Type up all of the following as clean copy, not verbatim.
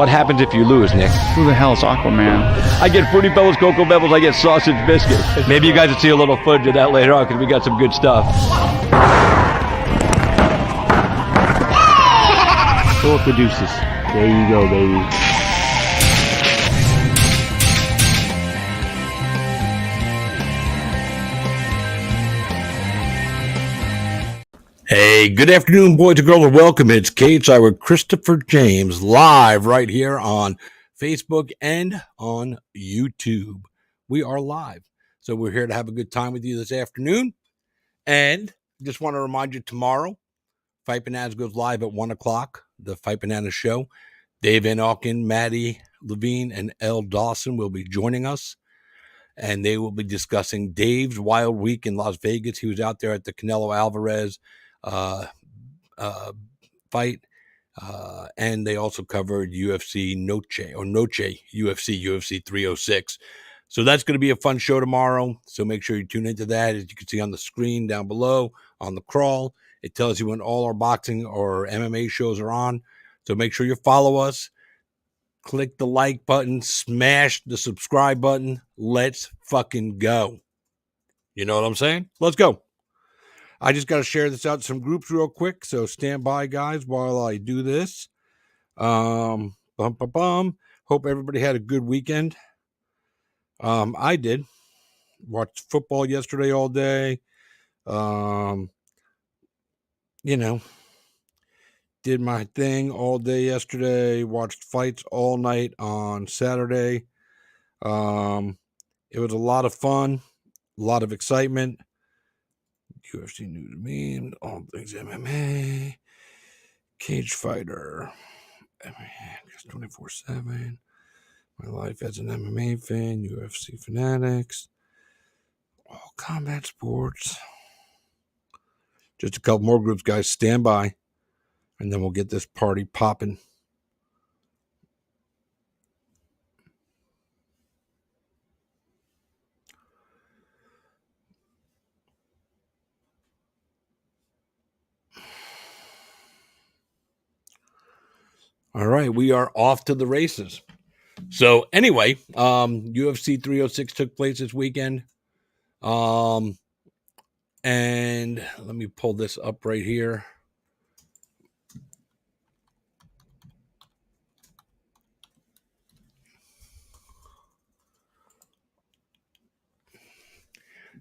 What happens if you lose, Nick? Who the hell is Aquaman? I get Fruity Pebbles, Cocoa Pebbles, I get sausage biscuits. Maybe you guys will see a little footage of that later on because we got some good stuff. Philip Caduceus. There you go, baby. Hey, good afternoon, boys and girls, and welcome. It's KHI with Christopher James, live right here on Facebook and on YouTube. We are live, so we're here to have a good time with you this afternoon. And just want to remind you, tomorrow, Fight Bananas goes live at 1 o'clock, the Fight Bananas show. Dave Van Auken, Maddie Levine, and Elle Dawson will be joining us, and they will be discussing Dave's wild week in Las Vegas. He was out there at the Canelo Alvarez fight, and they also covered UFC Noche UFC 306. So that's going to be a fun show tomorrow. So make sure you tune into that. As you can see on the screen down below on the crawl, it tells you when all our boxing or MMA shows are on. So make sure you follow us. Click the like button, smash the subscribe button. Let's fucking go. You know what I'm saying? Let's go. I just got to share this out to some groups real quick, so stand by, guys, while I do this. Hope everybody had a good weekend. I did. Watched football yesterday all day. Did my thing all day yesterday. Watched fights all night on Saturday. It was a lot of fun, a lot of excitement. UFC news to me, all things MMA, cage fighter, 24/7, my life as an MMA fan, UFC fanatics, all combat sports. Just a couple more groups, guys. Stand by, and then we'll get this party popping. All right, we are off to the races. So anyway, UFC 306 took place this weekend. And let me pull this up right here.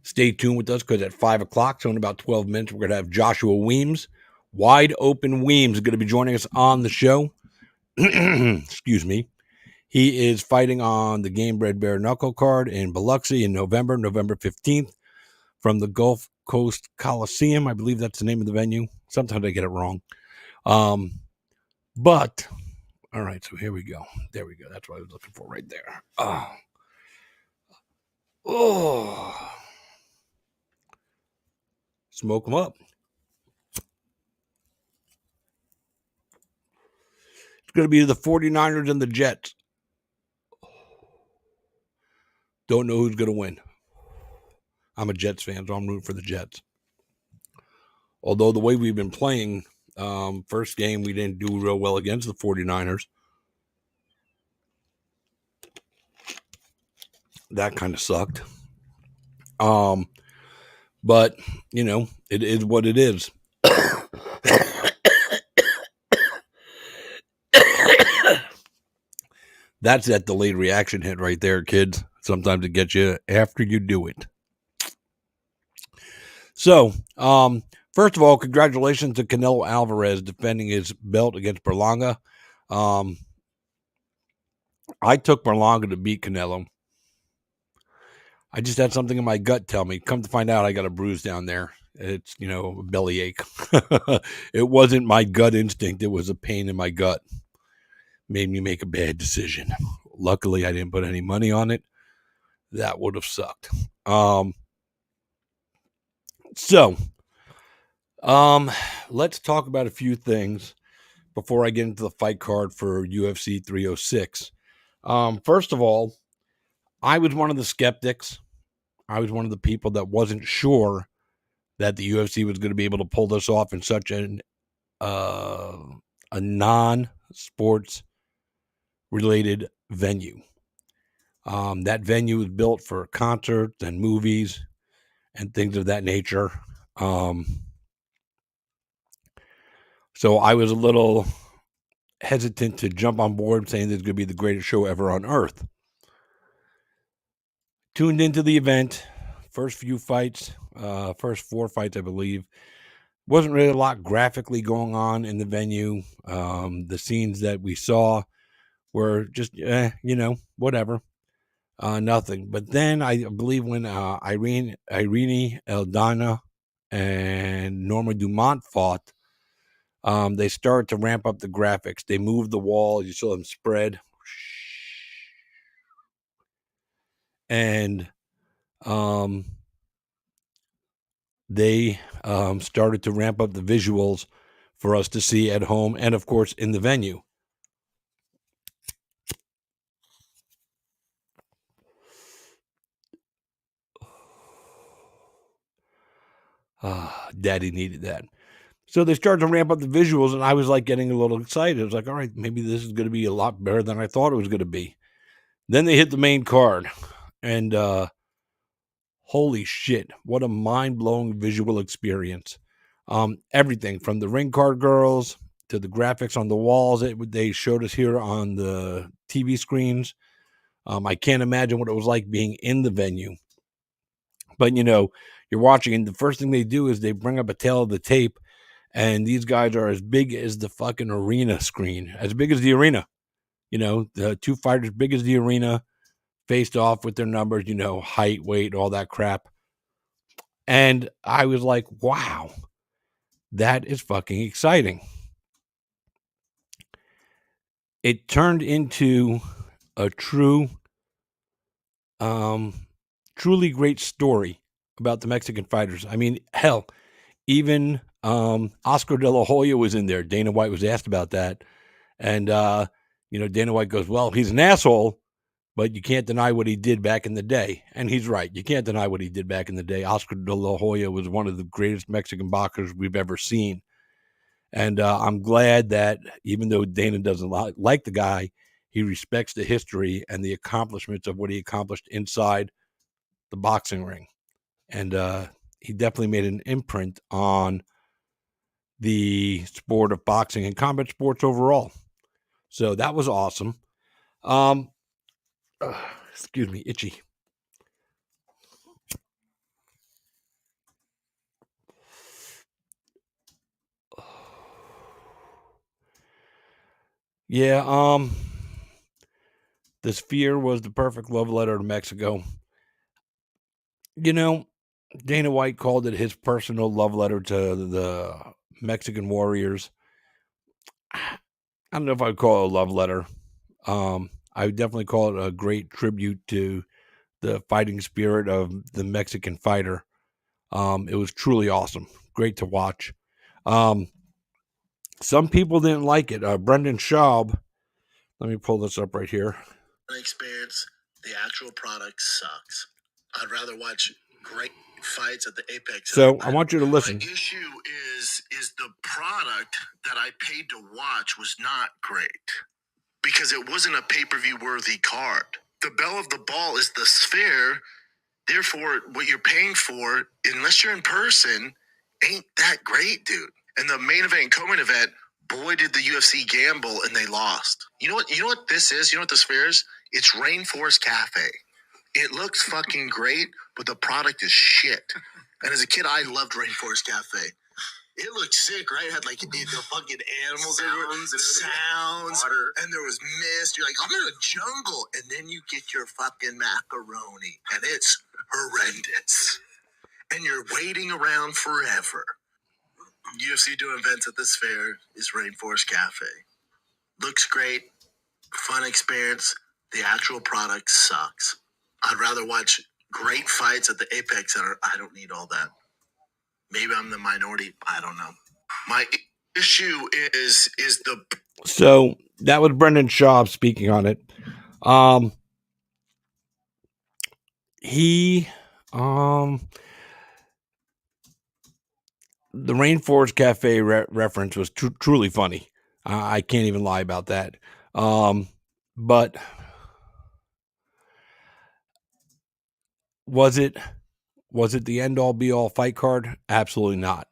Stay tuned with us because at 5 o'clock, so in about 12 minutes, we're going to have Joshua Weems. Wide Open Weems is going to be joining us on the show. Excuse me. He is fighting on the Game Bred Bare Knuckle card in Biloxi in November 15th from the Gulf Coast Coliseum. I believe that's the name of the venue. Sometimes I get it wrong. But, all right, so here we go. There we go. That's what I was looking for right there. Oh. Smoke them up. It's going to be the 49ers and the Jets. Don't know who's going to win. I'm a Jets fan, so I'm rooting for the Jets. Although the way we've been playing, first game we didn't do real well against the 49ers. That kind of sucked. But, it is what it is. That's that delayed reaction hit right there, kids. Sometimes it gets you after you do it. So, first of all, congratulations to Canelo Alvarez defending his belt against Berlanga. I took Berlanga to beat Canelo. I just had something in my gut tell me. Come to find out, I got a bruise down there. It's, a bellyache. It wasn't my gut instinct. It was a pain in my gut. Made me make a bad decision. Luckily, I didn't put any money on it. That would have sucked. Let's talk about a few things before I get into the fight card for UFC 306. First of all, I was one of the skeptics. I was one of the people that wasn't sure that the UFC was going to be able to pull this off in such a non-sports related venue. That venue was built for concerts and movies and things of that nature. So I was a little hesitant to jump on board saying this is going to be the greatest show ever on earth. Tuned into the event, first few fights, first 4 fights, I believe. Wasn't really a lot graphically going on in the venue. The scenes that we saw were just, whatever. Nothing. But then I believe when Irene Aldana and Norma Dumont fought, they started to ramp up the graphics. They moved the wall. You saw them spread. And they started to ramp up the visuals for us to see at home and, of course, in the venue. Daddy needed that. So they started to ramp up the visuals, and I was like getting a little excited. I was like, all right, maybe this is going to be a lot better than I thought it was going to be. Then they hit the main card, and holy shit, what a mind-blowing visual experience. Everything from the ring card girls to the graphics on the walls they showed us here on the TV screens. I can't imagine what it was like being in the venue. But, you're watching, and the first thing they do is they bring up a tail of the tape, and these guys are as big as the fucking arena screen, as big as the arena. The two fighters big as the arena, faced off with their numbers, height, weight, all that crap. And I was like, wow, that is fucking exciting. It turned into a truly great story about the Mexican fighters. I mean, hell, even Oscar De La Hoya was in there. Dana White was asked about that. And, Dana White goes, well, he's an asshole, but you can't deny what he did back in the day. And he's right. You can't deny what he did back in the day. Oscar De La Hoya was one of the greatest Mexican boxers we've ever seen. And I'm glad that even though Dana doesn't like the guy, he respects the history and the accomplishments of what he accomplished inside the boxing ring. And he definitely made an imprint on the sport of boxing and combat sports overall. So that was awesome. Excuse me, itchy. Yeah, the Sphere was the perfect love letter to Mexico. Dana White called it his personal love letter to the Mexican warriors. I don't know if I'd call it a love letter. I would definitely call it a great tribute to the fighting spirit of the Mexican fighter. It was truly awesome. Great to watch. Some people didn't like it. Brendan Schaub, let me pull this up right here. Experience, the actual product sucks. I'd rather watch great fights at the Apex. So I want you to listen. My issue is the product that I paid to watch was not great because it wasn't a pay-per-view worthy card. The belle of the ball is the Sphere. Therefore, what you're paying for, unless you're in person, ain't that great, dude. And the main event and co-main event, boy, did the UFC gamble and they lost. You know what this is? You know what the Sphere is? It's Rainforest Cafe. It looks fucking great, but the product is shit. And as a kid, I loved Rainforest Cafe. It looked sick, right? It had like the fucking animals, sounds, water, and there was mist. You're like, I'm in a jungle, and then you get your fucking macaroni, and it's horrendous. And you're waiting around forever. UFC doing events at the Sphere is Rainforest Cafe. Looks great, fun experience. The actual product sucks. I'd rather watch great fights at the Apex Center. I don't need all that. Maybe I'm the minority. I don't know. My issue is the... So that was Brendan Schaub speaking on it. The Rainforest Cafe reference was truly funny. I can't even lie about that. But was it the end all be all fight card? Absolutely not.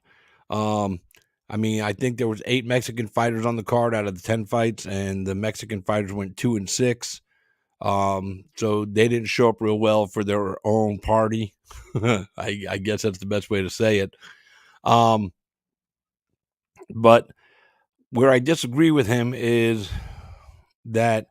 I mean, I think there was 8 Mexican fighters on the card out of the 10 fights, and the Mexican fighters went 2-6. So they didn't show up real well for their own party. I guess that's the best way to say it. But where I disagree with him is that,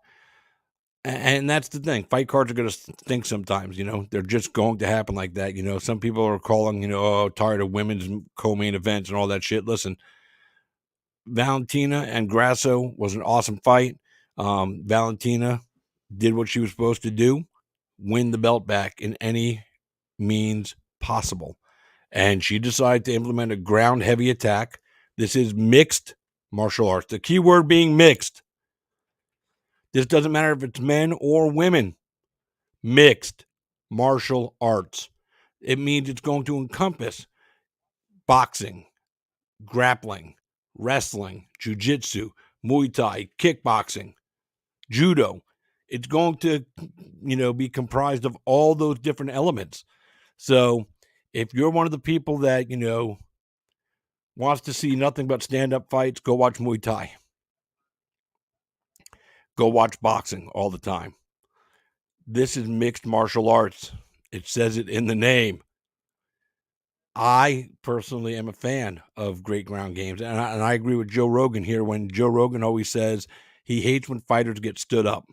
and that's the thing, fight cards are going to stink sometimes, they're just going to happen like that. Some people are calling, oh, tired of women's co-main events and all that shit. Listen, Valentina and Grasso was an awesome fight. Valentina did what she was supposed to do, win the belt back in any means possible. And she decided to implement a ground heavy attack. This is mixed martial arts. The key word being mixed. This doesn't matter if it's men or women. Mixed martial arts. It means it's going to encompass boxing, grappling, wrestling, jiu-jitsu, Muay Thai, kickboxing, judo. It's going to, be comprised of all those different elements. So if you're one of the people that, wants to see nothing but stand-up fights, go watch Muay Thai. Go watch boxing all the time. This is mixed martial arts. It says it in the name. I personally am a fan of great ground games. And I agree with Joe Rogan here when Joe Rogan always says he hates when fighters get stood up.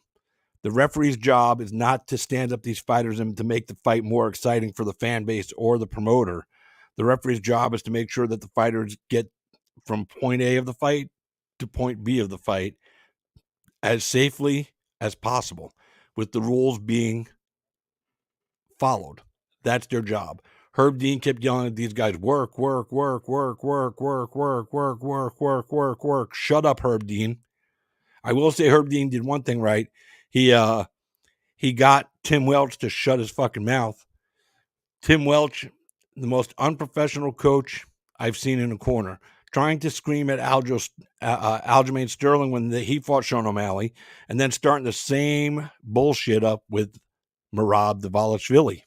The referee's job is not to stand up these fighters and to make the fight more exciting for the fan base or the promoter. The referee's job is to make sure that the fighters get from point A of the fight to point B of the fight as safely as possible, with the rules being followed. That's their job. Herb Dean kept yelling at these guys, work, work, work, work, work, work, work, work, work, work, work, work. Shut up, Herb Dean. I will say Herb Dean did one thing right. He got Tim Welch to shut his fucking mouth. Tim Welch, the most unprofessional coach I've seen in a corner, trying to scream at Aljamain Sterling when he fought Sean O'Malley, and then starting the same bullshit up with Merab Dvalishvili.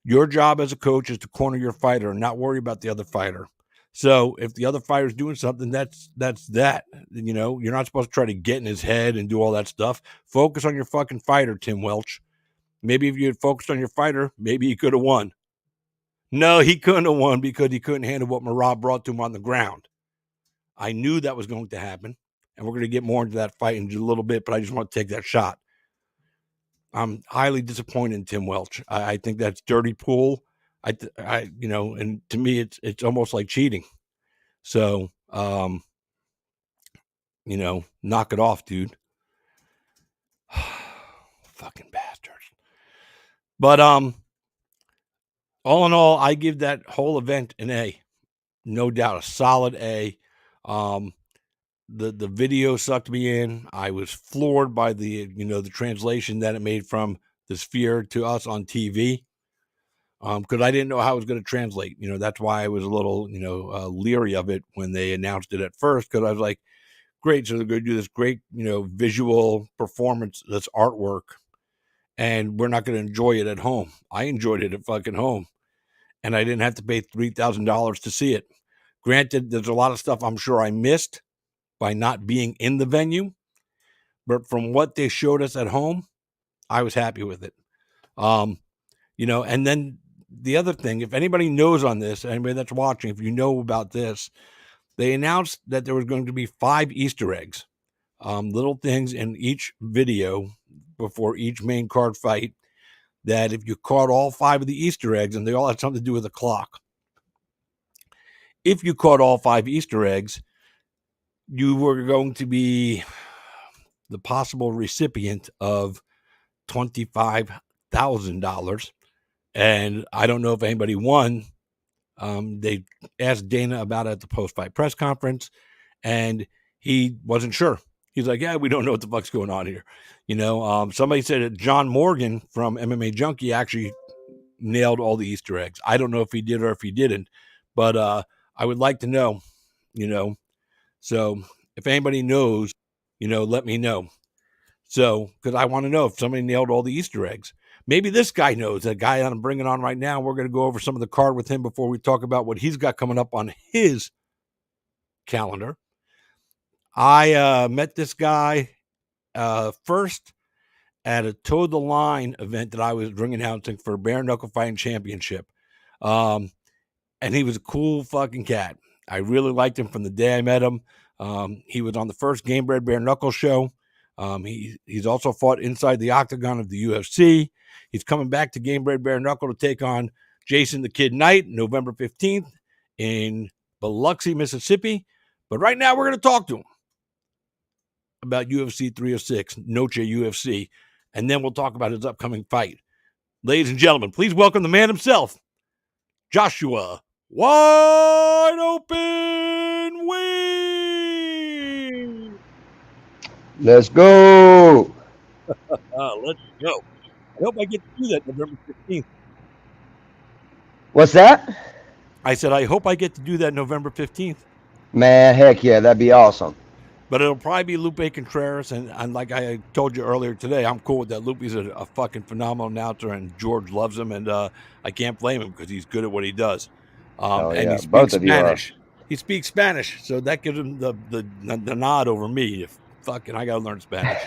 Your job as a coach is to corner your fighter and not worry about the other fighter. So if the other fighter's doing something, that's that. You're not supposed to try to get in his head and do all that stuff. Focus on your fucking fighter, Tim Welch. Maybe if you had focused on your fighter, maybe he could have won. No, he couldn't have won because he couldn't handle what Merab brought to him on the ground. I knew that was going to happen, and we're going to get more into that fight in just a little bit, but I just want to take that shot. I'm highly disappointed in Tim Welch. I think that's dirty pool. And to me, it's almost like cheating. So, knock it off, dude. Fucking bastards. But, all in all, I give that whole event an A. No doubt, a solid A. The video sucked me in. I was floored by the translation that it made from the Sphere to us on TV. Because I didn't know how it was going to translate. That's why I was a little, leery of it when they announced it at first. Because I was like, great, so they're going to do this great, visual performance, this artwork, and we're not going to enjoy it at home. I enjoyed it at fucking home, and I didn't have to pay $3,000 to see it. Granted, there's a lot of stuff I'm sure I missed by not being in the venue, but from what they showed us at home, I was happy with it. And then the other thing, if anybody knows on this, anybody that's watching, if you know about this, they announced that there was going to be 5 Easter eggs, little things in each video before each main card fight, that if you caught all 5 of the Easter eggs, and they all had something to do with the clock, if you caught all 5 Easter eggs, you were going to be the possible recipient of $25,000. And I don't know if anybody won. They asked Dana about it at the post-fight press conference, and he wasn't sure. He's like, yeah, we don't know what the fuck's going on here. Somebody said that John Morgan from MMA Junkie actually nailed all the Easter eggs. I don't know if he did or if he didn't, but I would like to know, So if anybody knows, let me know. So, because I want to know if somebody nailed all the Easter eggs. Maybe this guy knows, that guy that I'm bringing on right now. We're going to go over some of the card with him before we talk about what he's got coming up on his calendar. I met this guy first at a Toe the Line event that I was ring announcing for Bare Knuckle Fighting Championship. And he was a cool fucking cat. I really liked him from the day I met him. He was on the first Game Bred Bare Knuckle show. He's also fought inside the octagon of the UFC. He's coming back to Game Bred Bare Knuckle to take on Jason the Kid Knight, November 15th in Biloxi, Mississippi. But right now we're going to talk to him about UFC 306, Noche UFC, and then we'll talk about his upcoming fight. Ladies and gentlemen, please welcome the man himself, Joshua Wide Open Weems. Let's go. Let's go. I hope I get to do that November 15th. What's that? I said, I hope I get to do that November 15th. Man, heck yeah, that'd be awesome. But it'll probably be Lupe Contreras, and like I told you earlier today, I'm cool with that. Lupe's a fucking phenomenal announcer, and George loves him, and I can't blame him because he's good at what he does. Oh, and yeah. he speaks Both of you are. Spanish. He speaks Spanish, so that gives him the nod over me. If fucking, I gotta learn Spanish.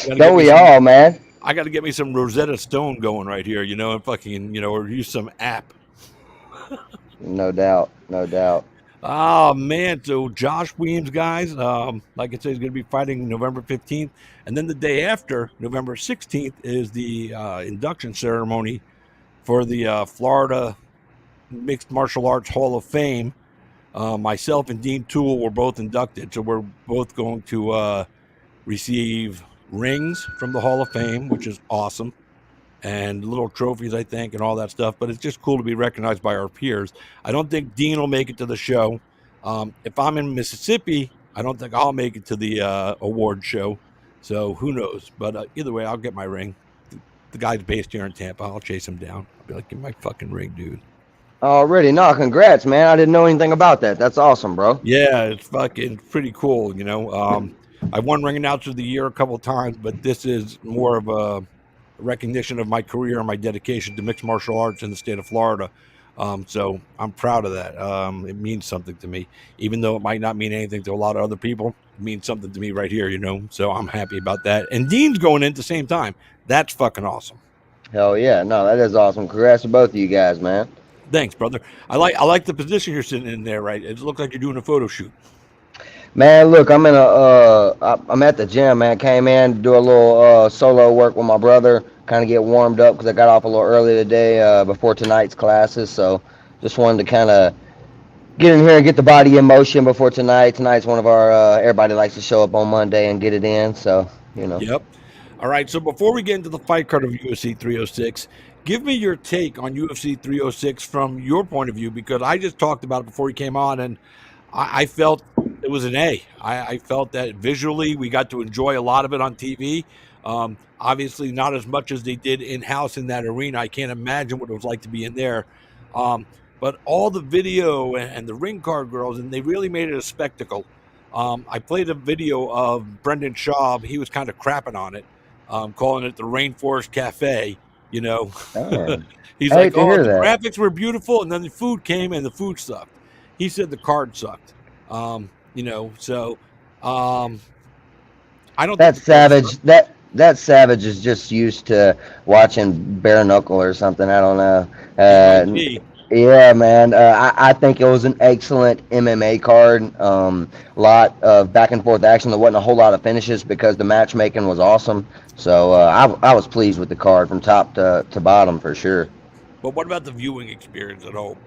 Don't we all, man? I got to get me some Rosetta Stone going right here, and fucking, or use some app. No doubt, no doubt. Oh, man. So Josh Weems, guys, like I said, he's going to be fighting November 15th. And then the day after, November 16th, is the induction ceremony for the Florida Mixed Martial Arts Hall of Fame. Myself and Dean Toole were both inducted. So we're both going to receive rings from the Hall of Fame, which is awesome, and little trophies, I think, and all that stuff. But it's just cool to be recognized by our peers. I don't think Dean will make it to the show. If I'm in Mississippi, I don't think I'll make it to the award show. So who knows? But either way, I'll get my ring. The guy's based here in Tampa. I'll chase him down. I'll be like, give me my fucking ring, dude. Already, no, congrats, man. I didn't know anything about that. That's awesome, bro. Yeah, it's fucking pretty cool, I won Ring Announcer of the Year a couple of times, but this is more of a recognition of my career and my dedication to mixed martial arts in the state of Florida. So I'm proud of that. It means something to me, even though it might not mean anything to a lot of other people. It means something to me right here, so I'm happy about that. And Dean's going in at the same time. That's fucking awesome. Hell yeah, no, that is awesome. Congrats to both of you guys, man. Thanks, brother. I like the position you're sitting in there, right? It looks like you're doing a photo shoot. Man, look, I'm at the gym, man. Came in to do a little solo work with my brother, kind of get warmed up because I got off a little early today before tonight's classes. So just wanted to kind of get in here and get the body in motion before tonight. Tonight's one of our, everybody likes to show up on Monday and get it in. So, Yep. All right. So before we get into the fight card of UFC 306, give me your take on UFC 306 from your point of view, because I just talked about it before you came on, and I felt it was an A. I felt that visually we got to enjoy a lot of it on TV. Obviously not as much as they did in-house in that arena. I can't imagine what it was like to be in there. But all the video and the ring card girls, and they really made it a spectacle. I played a video of Brendan Schaub. He was kind of crapping on it, calling it the Rainforest Cafe, He's like, oh, the graphics were beautiful, and then the food came and the food sucked. He said the card sucked. I don't. That's savage. That savage is just used to watching bare knuckle or something. I don't know. Yeah, man. I think it was an excellent MMA card. Lot of back and forth action. There wasn't a whole lot of finishes because the matchmaking was awesome. So I was pleased with the card from top to bottom for sure. But what about the viewing experience at home?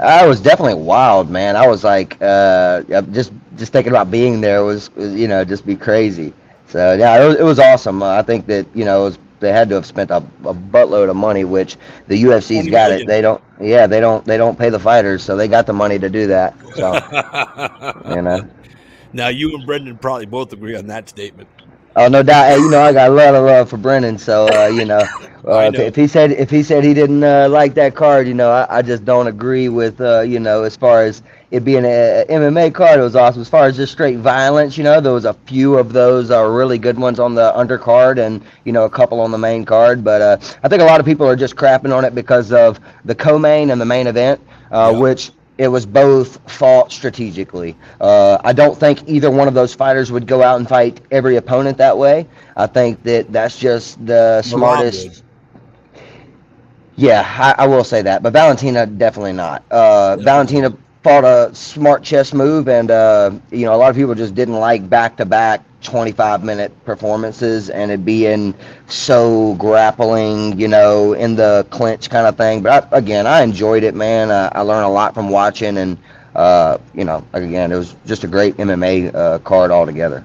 I was definitely wild, man. I was like, just thinking about being there was just be crazy. So yeah, it was awesome. I think that they had to have spent a buttload of money, which the UFC's got it. They don't pay the fighters, so they got the money to do that. So Now you and Brendan probably both agree on that statement. Oh, no doubt. Hey, I got a lot of love for Brennan. So, I know. if he said he didn't like that card, I just don't agree with, as far as it being a MMA card, it was awesome. As far as just straight violence, there was a few of those really good ones on the undercard, and a couple on the main card. But I think a lot of people are just crapping on it because of the co-main and the main event, Yeah. which it was both fought strategically. I don't think either one of those fighters would go out and fight every opponent that way. I think that's just the smartest. Yeah, I will say that. But Valentina, definitely not. Valentina fought a smart chess move, and a lot of people just didn't like back-to-back 25-minute performances and it being so grappling, in the clinch kind of thing. But I enjoyed it, man. I learned a lot from watching, and again, it was just a great MMA card altogether.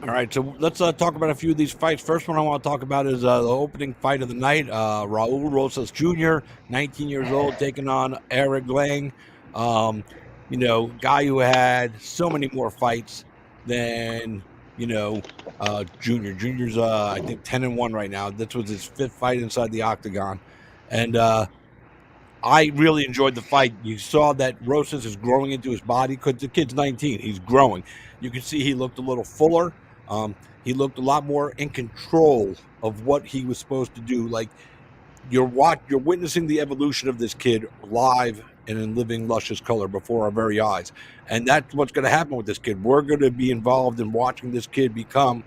All right, so let's talk about a few of these fights. First one I want to talk about is the opening fight of the night. Raul Rosas Jr., 19 years old, taking on Eric Lang. Guy who had so many more fights than Junior. Junior's I think 10-1 right now. This was his 5th fight inside the octagon, and I really enjoyed the fight. You saw that Rosas is growing into his body because the kid's 19. He's growing. You can see he looked a little fuller. He looked a lot more in control of what he was supposed to do. Like you're witnessing the evolution of this kid live and in living luscious color before our very eyes. And that's what's going to happen with this kid. We're going to be involved in watching this kid become,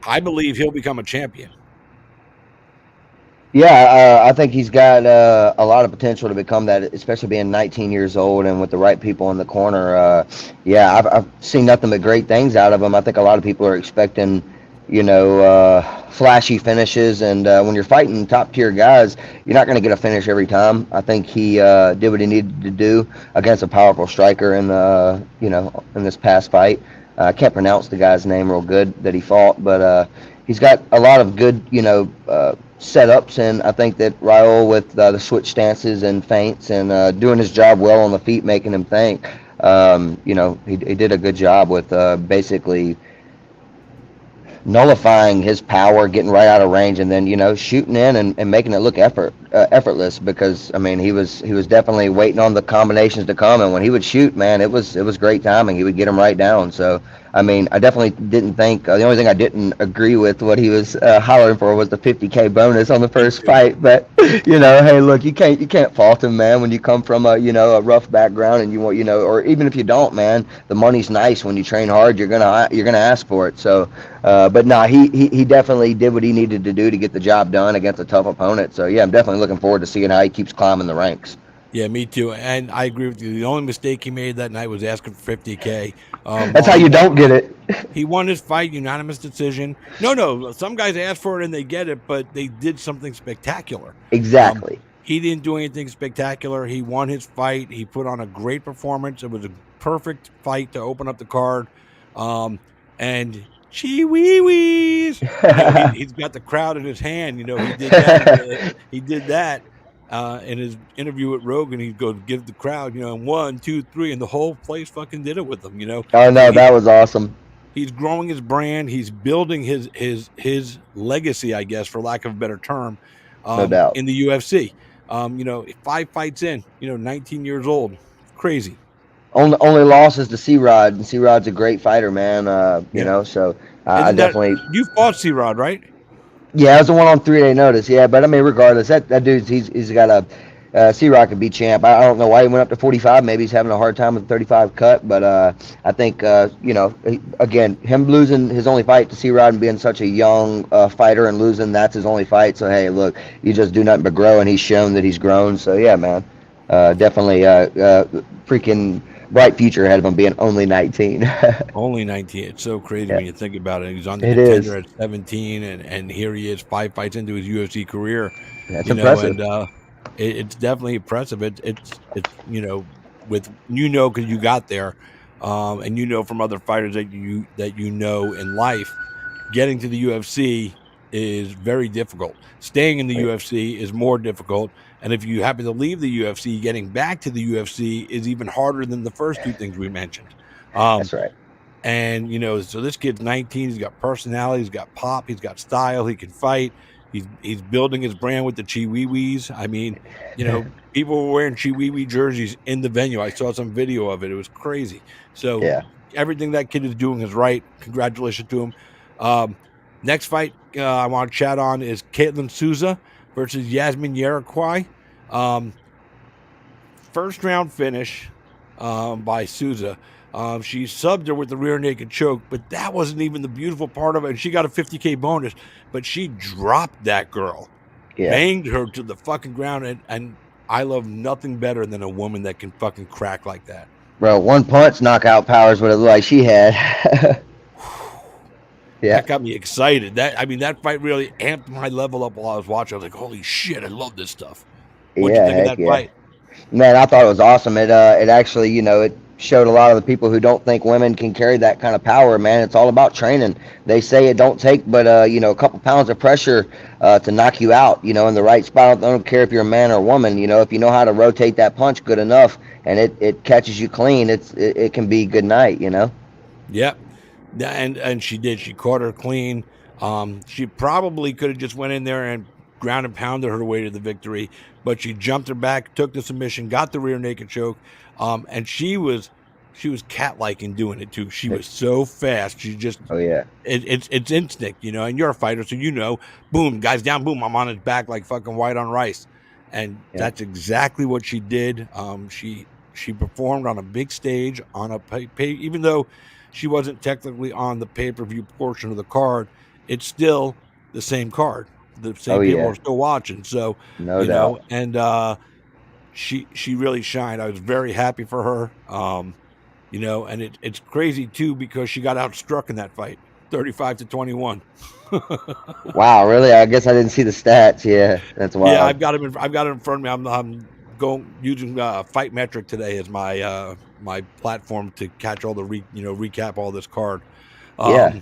I believe he'll become a champion. Yeah, I think he's got a lot of potential to become that, especially being 19 years old and with the right people in the corner. I've seen nothing but great things out of him. I think a lot of people are expecting, flashy finishes, and when you're fighting top tier guys, you're not going to get a finish every time. I think he did what he needed to do against a powerful striker in in this past fight. I can't pronounce the guy's name real good that he fought, but he's got a lot of good, setups, and I think that Raul with the switch stances and feints and doing his job well on the feet, making him think. He did a good job with basically nullifying his power, getting right out of range, and then shooting in and making it look effortless. Because he was definitely waiting on the combinations to come, and when he would shoot, man, it was great timing. He would get them right down. So I definitely didn't think the only thing I didn't agree with what he was hollering for was the $50K bonus on the first fight. But hey, look, you can't fault him, man. When you come from a rough background and you want or even if you don't, man, the money's nice when you train hard. You're gonna ask for it. So. But no, he definitely did what he needed to do to get the job done against a tough opponent. So yeah, I'm definitely looking forward to seeing how he keeps climbing the ranks. Yeah, me too. And I agree with you. The only mistake he made that night was asking for $50K. That's how you don't get it. He won his fight, unanimous decision. No, some guys ask for it and they get it, but they did something spectacular. Exactly. He didn't do anything spectacular. He won his fight. He put on a great performance. It was a perfect fight to open up the card. And chee-wee-wees. He's got the crowd in his hand. He did that. He did that in his interview with Rogan. He'd go give the crowd, 1, 2, 3, and the whole place fucking did it with him. Oh no, that was awesome. He's growing his brand. He's building his legacy, I guess, for lack of a better term, no doubt. in the UFC. 5 fights in, 19 years old, crazy. Only loss is to C-Rod, and C-Rod's a great fighter, man. So I definitely. You fought C-Rod, right? Yeah, I was the one on 3-day notice. Yeah, but regardless, that dude's he's got a C-Rod could be champ. I don't know why he went up to 45. Maybe he's having a hard time with the 35 cut, but I think again, him losing his only fight to C-Rod and being such a young fighter and losing, that's his only fight. So hey, look, you just do nothing but grow, and he's shown that he's grown. So yeah, man, definitely freaking bright future ahead of him being only 19. Only 19. It's so crazy when you think about it. He's on the It contender is. at 17, and here he is 5 fights into his UFC career. That's impressive. And it's definitely impressive. It's with because you got there, and from other fighters that you know in life, getting to the UFC is very difficult. Staying in the UFC is more difficult. And if you happen to leave the UFC, getting back to the UFC is even harder than the first 2 things we mentioned. That's right. And so this kid's 19. He's got personality. He's got pop. He's got style. He can fight. He's building his brand with the Chiwiwis. I mean, people were wearing Chiwiwi jerseys in the venue. I saw some video of it. It was crazy. So Yeah. everything that kid is doing is right. Congratulations to him. Next fight I want to chat on is Caitlin Souza versus Yasmin Yarakwai. First round finish by Souza. She subbed her with the rear naked choke, but that wasn't even the beautiful part of it. And she got a $50K bonus, but she dropped that girl, banged her to the fucking ground. And I love nothing better than a woman that can fucking crack like that. Bro, one punch knockout powers what it looked like she had. Yeah. That got me excited. That fight really amped my level up while I was watching. I was like, holy shit, I love this stuff. What'd you think of that fight? Man, I thought it was awesome. It actually, it showed a lot of the people who don't think women can carry that kind of power, man. It's all about training. They say it don't take but a couple pounds of pressure to knock you out, in the right spot. I don't care if you're a man or a woman, if you know how to rotate that punch good enough and it catches you clean, it can be good night, Yep. And she did. She caught her clean. She probably could have just went in there and ground and pounded her way to the victory, but she jumped her back, took the submission, got the rear naked choke, and she was cat-like in doing it too. She was so fast. She just it's instinct, and you're a fighter, so boom, guy's down, boom, I'm on his back like fucking white on rice, and that's exactly what she did. She performed on a big stage on a pay, even though she wasn't technically on the pay-per-view portion of the card. It's still the same card. The same people are still watching. So, no doubt. And she really shined. I was very happy for her. And it's crazy too because she got outstruck in that fight, 35-21. Wow, really? I guess I didn't see the stats. Yeah, that's wild. Yeah, I've got it in front of me. I'm going using Fight Metric today as my my platform to catch all the recap all this card. I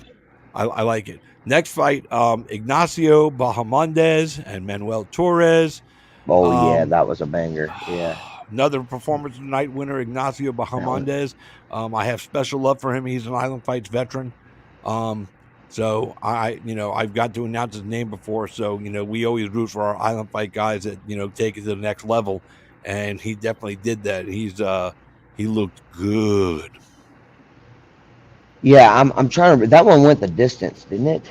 like it. Next fight, Ignacio Bahamondes and Manuel Torres. Oh, that was a banger. Yeah. Another Performance of the Night winner, Ignacio Bahamondes. I have special love for him. He's an Island Fights veteran. So I've got to announce his name before. So, we always root for our Island Fight guys that, take it to the next level. And he definitely did that. He looked good. Yeah, I'm trying to. That one went the distance, didn't it?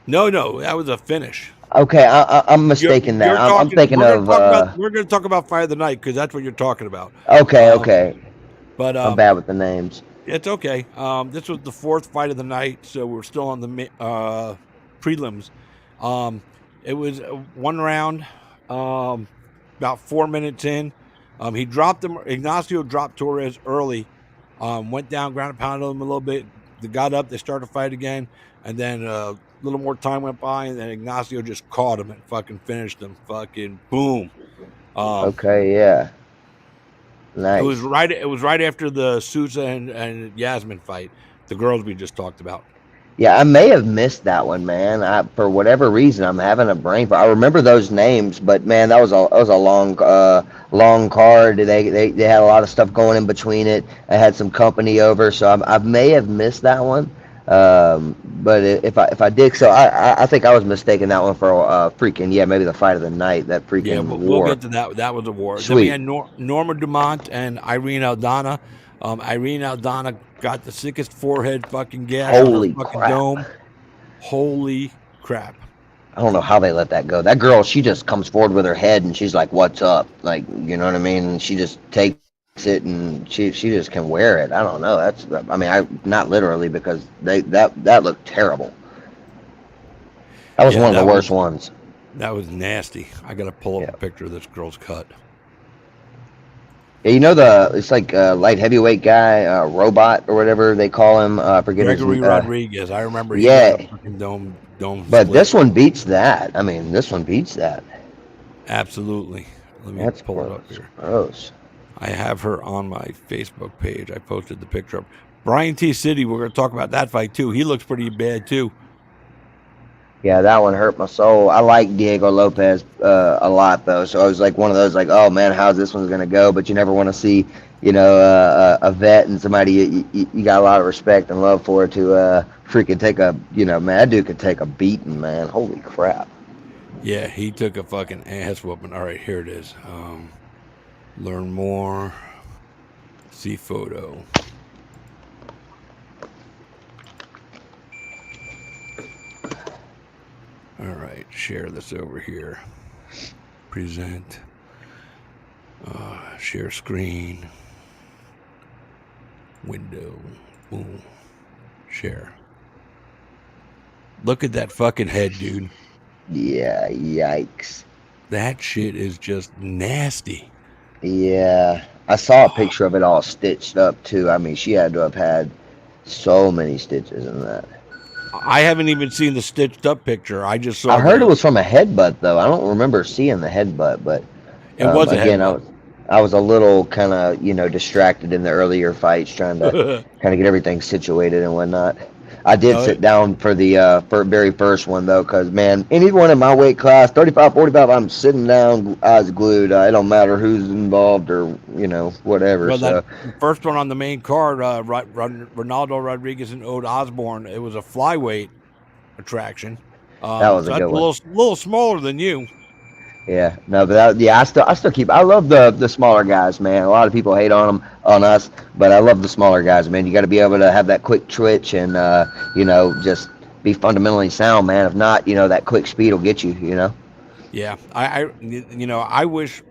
No, that was a finish. Okay, I'm mistaken that. I'm thinking of. We're going to talk about Fight of the Night because that's what you're talking about. Okay. But I'm bad with the names. It's okay. This was the fourth fight of the night, so we're still on the prelims. It was one round, about 4 minutes in. He dropped him. Ignacio dropped Torres early. Went down, ground and pounded him a little bit. They got up, they started to fight again, and then a little more time went by, and then Ignacio just caught him and fucking finished him. Fucking boom. Okay, yeah. Nice. It was right after the Sousa and Yasmin fight, the girls we just talked about. Yeah, I may have missed that one, man. For whatever reason, I'm having a brain fart. I remember those names, but man, that was a long card. They had a lot of stuff going in between it. I had some company over, so I may have missed that one. But if I did, so I think I was mistaken that one for maybe the Fight of the Night. That freaking war. We'll get to that. That was a war. Sweet. Then we had Norma Dumont and Irene Aldana. Irene Aldana got the sickest forehead fucking gas on her fucking dome. Holy crap. I don't know how they let that go. That girl, she just comes forward with her head and she's like, what's up? Like, you know what I mean? And she just takes it and she just can wear it. I don't know. Not literally because that looked terrible. That was one of the worst ones. That was nasty. I got to pull up a picture of this girl's cut. Yeah, it's like light heavyweight guy, Robot or whatever they call him. I forget Gregory Rodriguez. I remember. Dome. But split. This one beats that. I mean, this one beats that. Absolutely. Let me pull it up here. Gross. I have her on my Facebook page. I posted the picture of Brian T. City. We're going to talk about that fight too. He looks pretty bad too. Yeah, that one hurt my soul. I like Diego Lopez a lot though, so I was like one of those like, oh man, how's this one's gonna go? But you never want to see, a vet and somebody you got a lot of respect and love for to freaking take a, man, that dude could take a beating, man. Holy crap. Yeah, he took a fucking ass whooping. All right, here it is. Learn more. See photo. All right, share this over here. Present. Share screen. Window. Boom. Share. Look at that fucking head, dude. Yeah, yikes. That shit is just nasty. Yeah, I saw a picture of it all stitched up too. I mean, she had to have had so many stitches in that. I haven't even seen the stitched up picture. I just saw. I heard it was from a headbutt though. I don't remember seeing the headbutt, but It was a again, headbutt. I was a little kind of distracted in the earlier fights, trying to kind of get everything situated and whatnot. I did Oh, sit down for the very first one though, because man, anyone in my weight class, 35, 45, I'm sitting down, eyes glued. It don't matter who's involved or whatever. Well, So that first one on the main card, Ronaldo Rodriguez and Ode Osborne. It was a flyweight attraction. that was So a that's good a one. little smaller than you. Yeah, no, but I still keep. I love the smaller guys, man. A lot of people hate on us, but I love the smaller guys, man. You got to be able to have that quick twitch and just be fundamentally sound, man. If not, that quick speed will get you. Yeah, I wish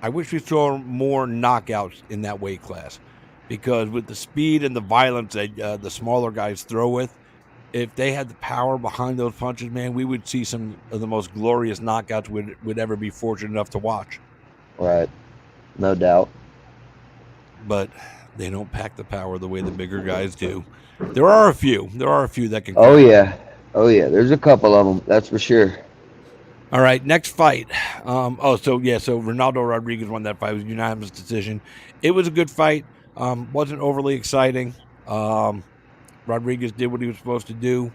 we saw more knockouts in that weight class, because with the speed and the violence that the smaller guys throw with, if they had the power behind those punches, man, we would see some of the most glorious knockouts we'd ever be fortunate enough to watch. Right, no doubt. But they don't pack the power the way the bigger guys do. There are a few that can. Oh yeah, oh yeah. There's a couple of them, that's for sure. All right, next fight. So Ronaldo Rodriguez won that fight. It was a unanimous decision. It was a good fight. Wasn't overly exciting. Rodriguez did what he was supposed to do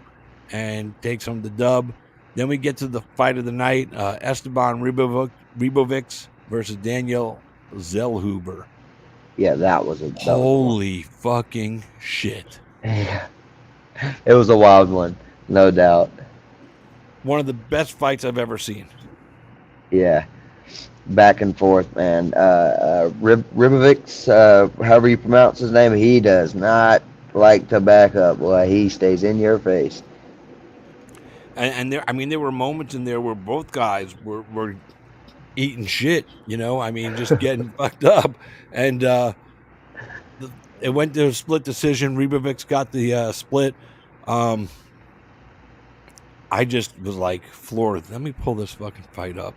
and takes home the dub. Then we get to the fight of the night, Esteban Ribovics versus Daniel Zellhuber. Yeah, that was a Holy fucking shit. Yeah. It was a wild one, no doubt. One of the best fights I've ever seen. Yeah, back and forth, man. Ribovics, however you pronounce his name, he does not like to back up. Boy, he stays in your face. And there were moments in there where both guys were eating shit, just getting fucked up. And it went to a split decision. Ribovics got the split. I just was like floored. Let me pull this fucking fight up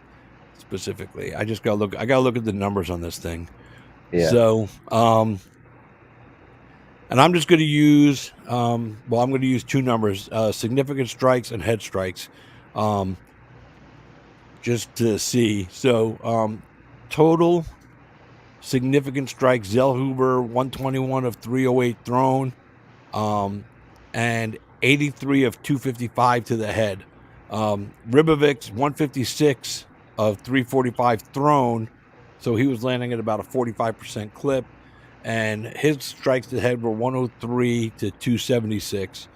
specifically. I gotta look at the numbers on this thing. Yeah. So, and I'm just going to use, I'm going to use two numbers, significant strikes and head strikes, just to see. So, total significant strikes, Zellhuber, 121 of 308 thrown, and 83 of 255 to the head. Ribovics, 156 of 345 thrown, so he was landing at about a 45% clip. And his strikes to the head were 103 to 276.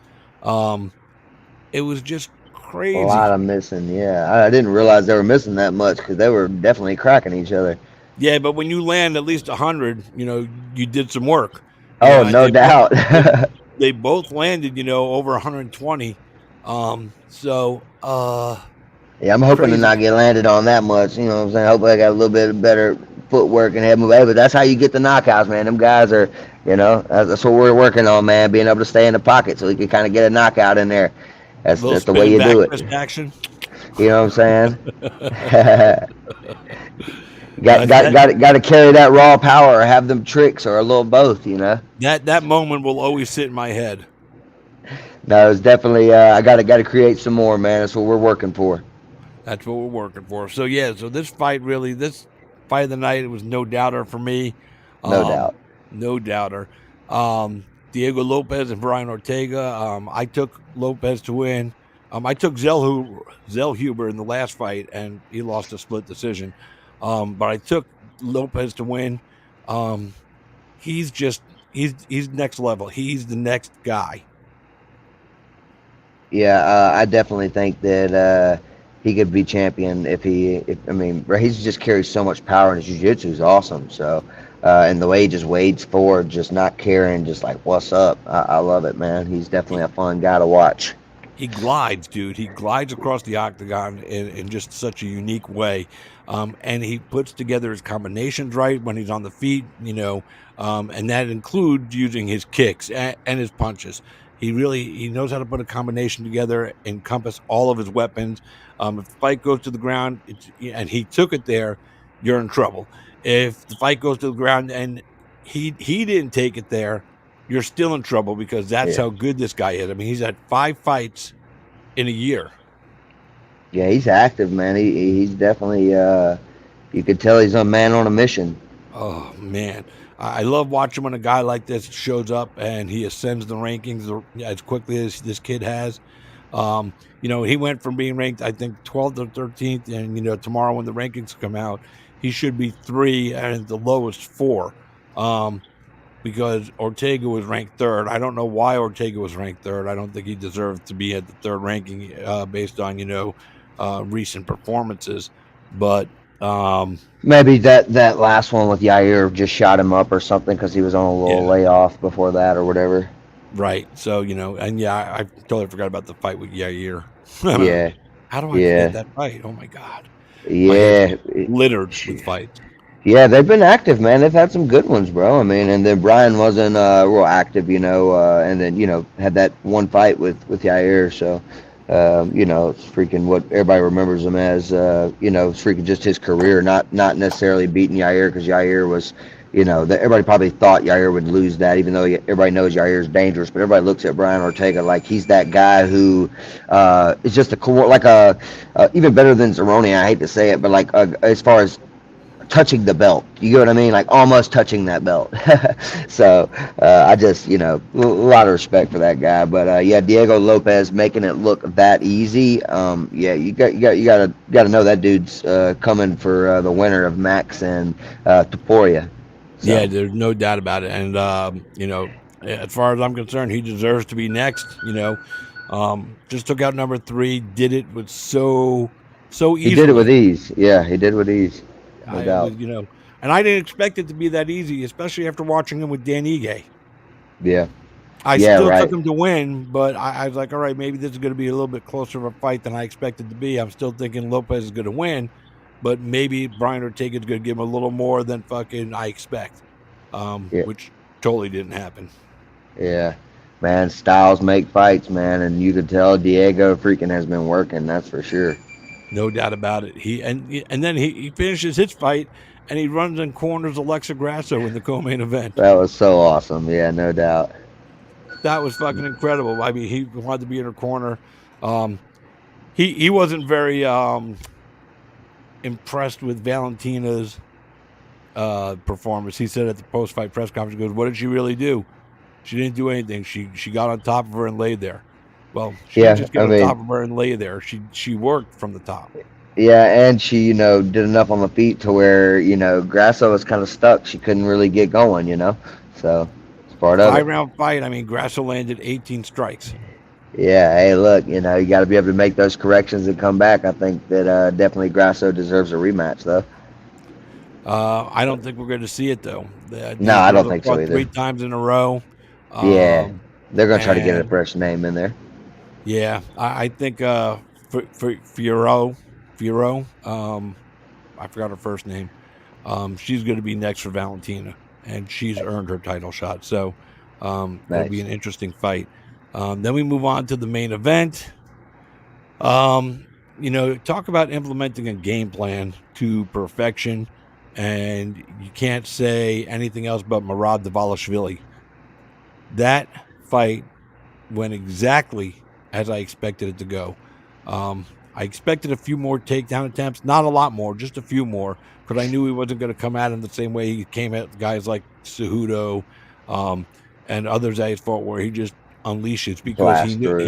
It was just crazy. A lot of missing, yeah. I didn't realize they were missing that much because they were definitely cracking each other. Yeah, but when you land at least 100, you did some work. Oh, no doubt. They both landed, over 120. Yeah, I'm hoping to not get landed on that much. You know what I'm saying? Hopefully I got a little bit better footwork and head move. Hey, but that's how you get the knockouts, man. Them guys are, that's what we're working on, man. Being able to stay in the pocket so we can kind of get a knockout in there. That's the way you do it. Action. You know what I'm saying? Got to carry that raw power or have them tricks or a little both, That moment will always sit in my head. No, it's definitely I got to create some more, man. That's what we're working for. That's what we're working for. So this fight of the night, it was no doubter for me. No doubter. Diego Lopez and Brian Ortega. I took Lopez to win. I took Zellhuber in the last fight, and he lost a split decision. But I took Lopez to win. He's next level. He's the next guy. Yeah, I definitely think that he could be champion if I mean, he's just carries so much power, and his jiu-jitsu is awesome. So, and the way he just wades forward, just not caring, just like, what's up? I love it, man. He's definitely a fun guy to watch. He glides, dude. He glides across the octagon in just such a unique way. And he puts together his combinations right when he's on the feet, and that includes using his kicks and his punches. He knows how to put a combination together, encompass all of his weapons. If the fight goes to the ground, and he took it there, you're in trouble. If the fight goes to the ground and he didn't take it there, you're still in trouble, because that's how good this guy is. I mean, he's had 5 fights in a year. Yeah, he's active, man. He's definitely you could tell he's a man on a mission. Oh man, I love watching when a guy like this shows up and he ascends the rankings as quickly as this kid has. He went from being ranked, I think, 12th or 13th, and tomorrow when the rankings come out, he should be 3 and the lowest 4. Because Ortega was ranked 3rd. I don't know why Ortega was ranked 3rd. I don't think he deserved to be at the 3rd ranking based on, recent performances. But maybe that last one with Yair just shot him up or something, because he was on a little layoff before that or whatever. Right. So, I totally forgot about the fight with Yair. Yeah. How do I forget that fight? Oh, my God. Yeah. Littered with fights. Yeah, they've been active, man. They've had some good ones, bro. I mean, and then Brian wasn't real active, and then had that one fight with Yair. So, it's freaking what everybody remembers him as. It's freaking just his career, not necessarily beating Yair, because Yair was, everybody probably thought Yair would lose that, even though everybody knows Yair is dangerous. But everybody looks at Brian Ortega like he's that guy who is just even better than Cerrone. I hate to say it, but as far as touching the belt, you get what I mean? Like almost touching that belt. So I just, a lot of respect for that guy. But Diego Lopez making it look that easy. You gotta know that dude's coming for the winner of Max and Topuria. So. Yeah, there's no doubt about it. And as far as I'm concerned, he deserves to be next. Just took out number 3, did it with so easily. He did it with ease. Yeah, he did with ease. No doubt. And I didn't expect it to be that easy, especially after watching him with Dan Ige. Yeah. I still took him to win, but I was like, all right, maybe this is going to be a little bit closer of a fight than I expected to be. I'm still thinking Lopez is going to win, but maybe Brian Ortega is going to give him a little more than fucking I expect, which totally didn't happen. Yeah. Man, styles make fights, man, and you could tell Diego freaking has been working, that's for sure. No doubt about it. And then he finishes his fight, and he runs and corners Alexa Grasso in the co-main event. That was so awesome. Yeah, no doubt. That was fucking incredible. I mean, he wanted to be in her corner. He wasn't very impressed with Valentina's performance. He said at the post-fight press conference, he goes, "What did she really do? She didn't do anything. She got on top of her and laid there." Well, she didn't just get on top of her and lay there. She worked from the top. Yeah, and she, did enough on the feet to where, Grasso was kind of stuck. She couldn't really get going, So it's part of it. 5-round fight. I mean, Grasso landed 18 strikes. Yeah, hey, look, you got to be able to make those corrections and come back. I think that definitely Grasso deserves a rematch, though. I don't think we're going to see it, though. No, I don't think so either. 3 times in a row. Yeah, they're going to try to get a fresh name in there. Yeah, I think Fiorot, I forgot her first name. She's going to be next for Valentina, and she's earned her title shot. So it'll be an interesting fight. Then we move on to the main event. Talk about implementing a game plan to perfection, and you can't say anything else but Murad Dvalishvili. That fight went exactly as I expected it to go. I expected a few more takedown attempts, not a lot more, just a few more, because I knew he wasn't going to come at him the same way he came at guys like Cejudo and others that he's fought, where he just unleashes because Blast through.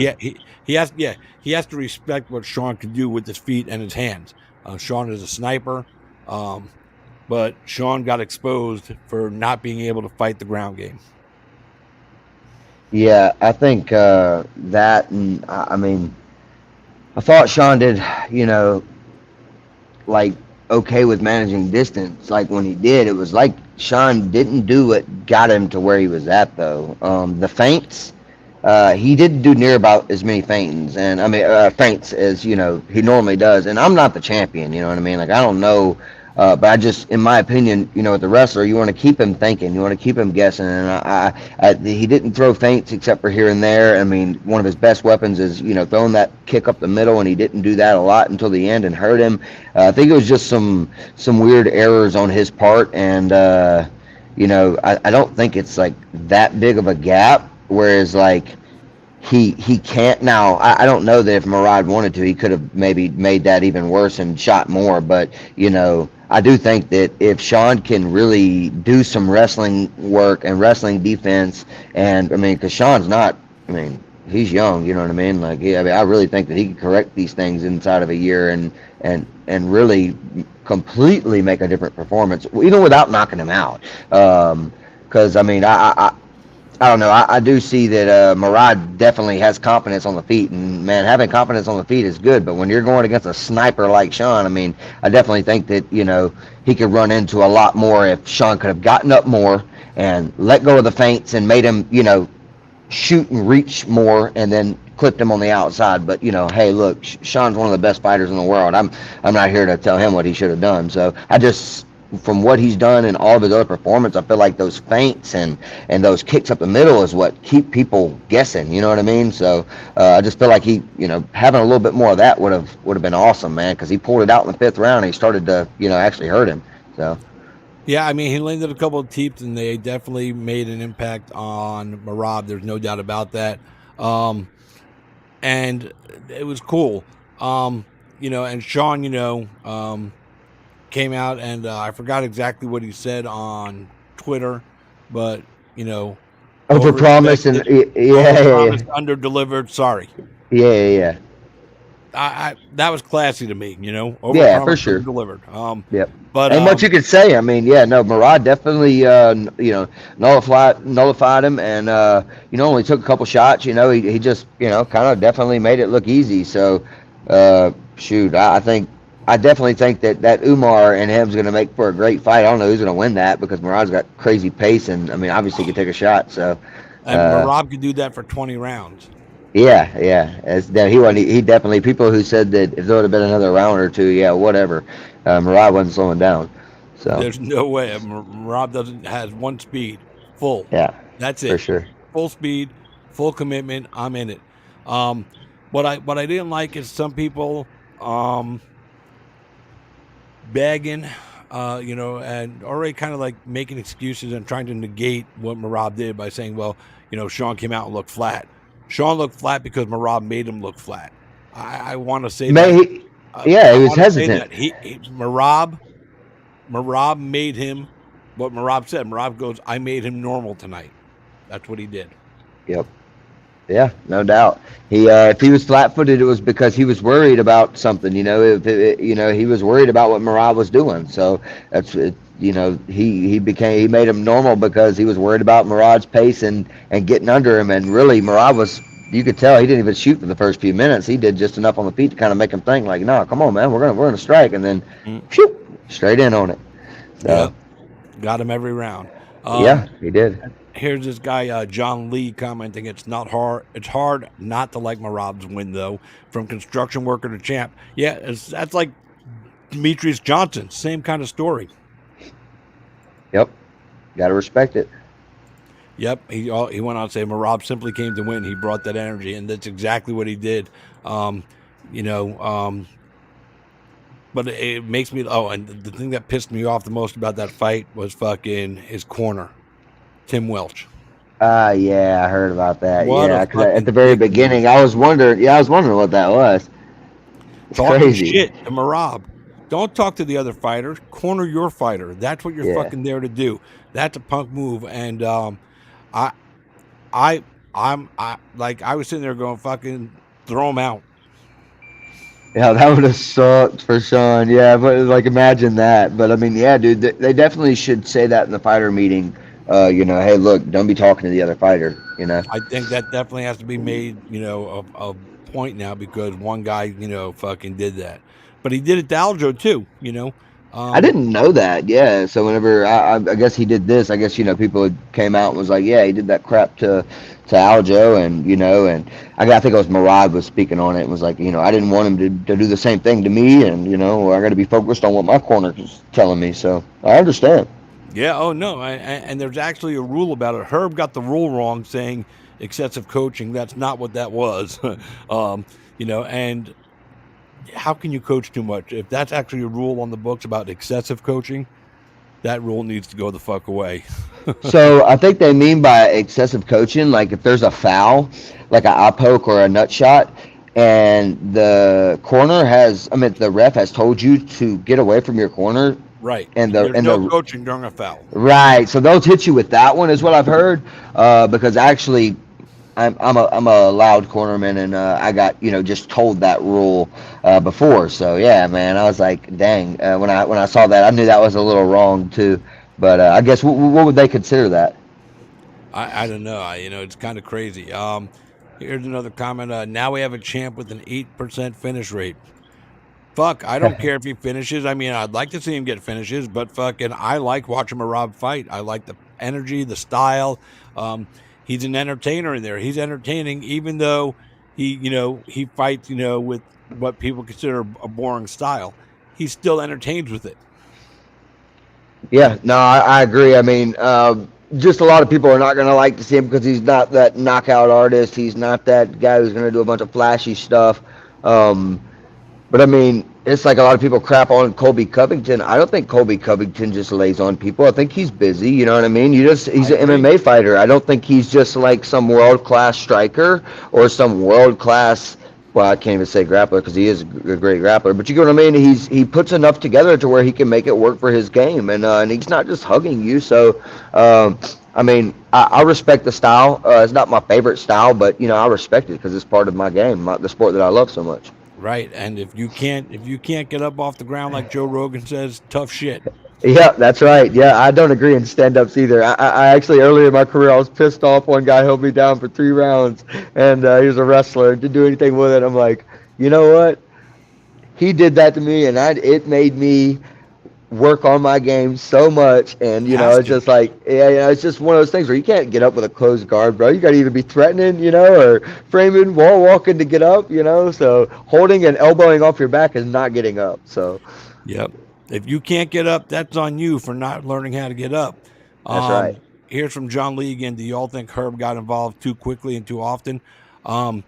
he has to respect what Sean can do with his feet and his hands. Sean is a sniper, but Sean got exposed for not being able to fight the ground game. Yeah, I think that, and I mean, I thought Sean did, like okay with managing distance. Like when he did, it was like Sean didn't do what got him to where he was at though. The feints, he didn't do near about as many feints, and I mean feints as he normally does. And I'm not the champion, you know what I mean? Like I don't know. But I just, in my opinion, with the wrestler, you want to keep him thinking, you want to keep him guessing, and he didn't throw feints except for here and there. I mean, one of his best weapons is throwing that kick up the middle, and he didn't do that a lot until the end and hurt him. I think it was just some weird errors on his part, and I don't think it's like that big of a gap. Whereas like he can't now. I don't know that if Murad wanted to, he could have maybe made that even worse and shot more, but I do think that if Sean can really do some wrestling work and wrestling defense, and I mean, because Sean's not, I mean, he's young, you know what I mean? Like, yeah, I mean, I really think that he can correct these things inside of a year and really completely make a different performance, even without knocking him out. Because I mean, I don't know. I do see that Murad definitely has confidence on the feet, and man, having confidence on the feet is good. But when you're going against a sniper like Sean, I mean, I definitely think that he could run into a lot more if Sean could have gotten up more and let go of the feints and made him shoot and reach more, and then clipped him on the outside. But hey, look, Sean's one of the best fighters in the world. I'm not here to tell him what he should have done. So I just, from what he's done in all of his other performance, I feel like those feints and those kicks up the middle is what keep people guessing. You know what I mean? So I just feel like he, having a little bit more of that would have been awesome, man. Because he pulled it out in the 5th round, and he started to, actually hurt him. So. Yeah, I mean, he landed a couple of teeps, and they definitely made an impact on Marab. There's no doubt about that. And it was cool. And Sean, came out, and I forgot exactly what he said on Twitter, but overpromised and overpromised, under-delivered. Sorry. Yeah. I that was classy to me, Yeah, for sure. Delivered. Yep. But ain't much you could say. I mean, yeah, no, Murad definitely nullified him, and only took a couple shots. He just kind of definitely made it look easy. So shoot, I definitely think that Umar and him's going to make for a great fight. I don't know who's going to win that because Murad's got crazy pace, and I mean, obviously he could take a shot. So, and Murad could do that for 20 rounds. Yeah. He definitely, people who said that if there would have been another round or two, yeah, whatever. Murad wasn't slowing down. So there's no way. Murad has one speed, full. Yeah, that's it for sure. Full speed, full commitment. I'm in it. What I didn't like is some people. Begging, and already kind of like making excuses and trying to negate what Marab did by saying, well, Sean came out and looked flat. Sean looked flat because Marab made him look flat. I want to say he was hesitant. Marab made him what Marab said. Marab goes, I made him normal tonight. That's what he did. Yep. Yeah, no doubt. If he was flat-footed, it was because he was worried about something. He was worried about what Murad was doing. So that's he made him normal because he was worried about Murad's pace and getting under him. And really, Murad was, you could tell he didn't even shoot for the first few minutes. He did just enough on the feet to kind of make him think like, no, come on, man, we're gonna strike, and then shoot straight in on it. So got him every round. Yeah, he did. Here's this guy, John Lee, commenting, it's hard not to like Marab's win, though. From construction worker to champ. Yeah, that's like Demetrius Johnson. Same kind of story. Yep. Got to respect it. Yep. He went on to say Marab simply came to win. He brought that energy, and that's exactly what he did. But it makes me, and the thing that pissed me off the most about that fight was fucking his corner. Tim Welch. Yeah, I heard about that. Because at the very beginning, I was wondering what that was. It's crazy. Shit to Marab. Don't talk to the other fighters. Corner your fighter. That's what you're fucking there to do. That's a punk move. And I I was sitting there going, fucking throw him out. Yeah, that would have sucked for Sean. Yeah, but like imagine that. But I mean, yeah, dude, they definitely should say that in the fighter meeting. Hey, look, don't be talking to the other fighter. I think that definitely has to be made, a point now because one guy, fucking did that. But he did it to Aljo too, I didn't know that. Yeah, so whenever I guess he did this, I guess people came out and was like, yeah, he did that crap to Aljo, and and I think it was Marad was speaking on it and was like, I didn't want him to do the same thing to me, and I got to be focused on what my corner is telling me. So I understand. Yeah. Oh no. And there's actually a rule about it. Herb got the rule wrong, saying excessive coaching. That's not what that was. And how can you coach too much? If that's actually a rule on the books about excessive coaching, that rule needs to go the fuck away. So I think they mean by excessive coaching, like if there's a foul, like an eye poke or a nut shot, and the ref has told you to get away from your corner. Right. And there's no coaching during a foul. Right. So they'll hit you with that one, is what I've heard. Because actually, I'm a loud cornerman, and I got just told that rule before. So yeah, man, I was like, dang. When I saw that, I knew that was a little wrong too. But I guess what would they consider that? I don't know. It's kind of crazy. Here's another comment. Now we have a champ with an 8% finish rate. Fuck, I don't care if he finishes. I mean, I'd like to see him get finishes, but fucking, I like watching Marab fight. I like the energy, the style. He's an entertainer in there. He's entertaining, even though he fights, with what people consider a boring style. He still entertains with it. Yeah, no, I agree. I mean, just a lot of people are not going to like to see him because he's not that knockout artist. He's not that guy who's going to do a bunch of flashy stuff. But I mean, it's like a lot of people crap on Colby Covington. I don't think Colby Covington just lays on people. I think he's busy. You know what I mean? He's an MMA fighter. I don't think he's just like some world-class striker or some world-class, well, I can't even say grappler because he is a great grappler. But you get what I mean? He puts enough together to where he can make it work for his game. And he's not just hugging you. So, I mean, I respect the style. It's not my favorite style, but, I respect it because it's part of my game, the sport that I love so much. Right, and if you can't get up off the ground like Joe Rogan says, tough shit. Yeah, that's right. Yeah, I don't agree in stand-ups either. I actually, earlier in my career, I was pissed off. One guy held me down for 3 rounds, and he was a wrestler. Didn't do anything with it. I'm like, you know what? He did that to me, and it made me work on my game so much. And it's just like, it's just one of those things where you can't get up with a closed guard, bro. You got to either be threatening, or framing, wall walking to get up, so holding and elbowing off your back is not getting up. So yep, if you can't get up, that's on you for not learning how to get up. That's right. Here's from John Lee again. Do y'all think Herb got involved too quickly and too often? I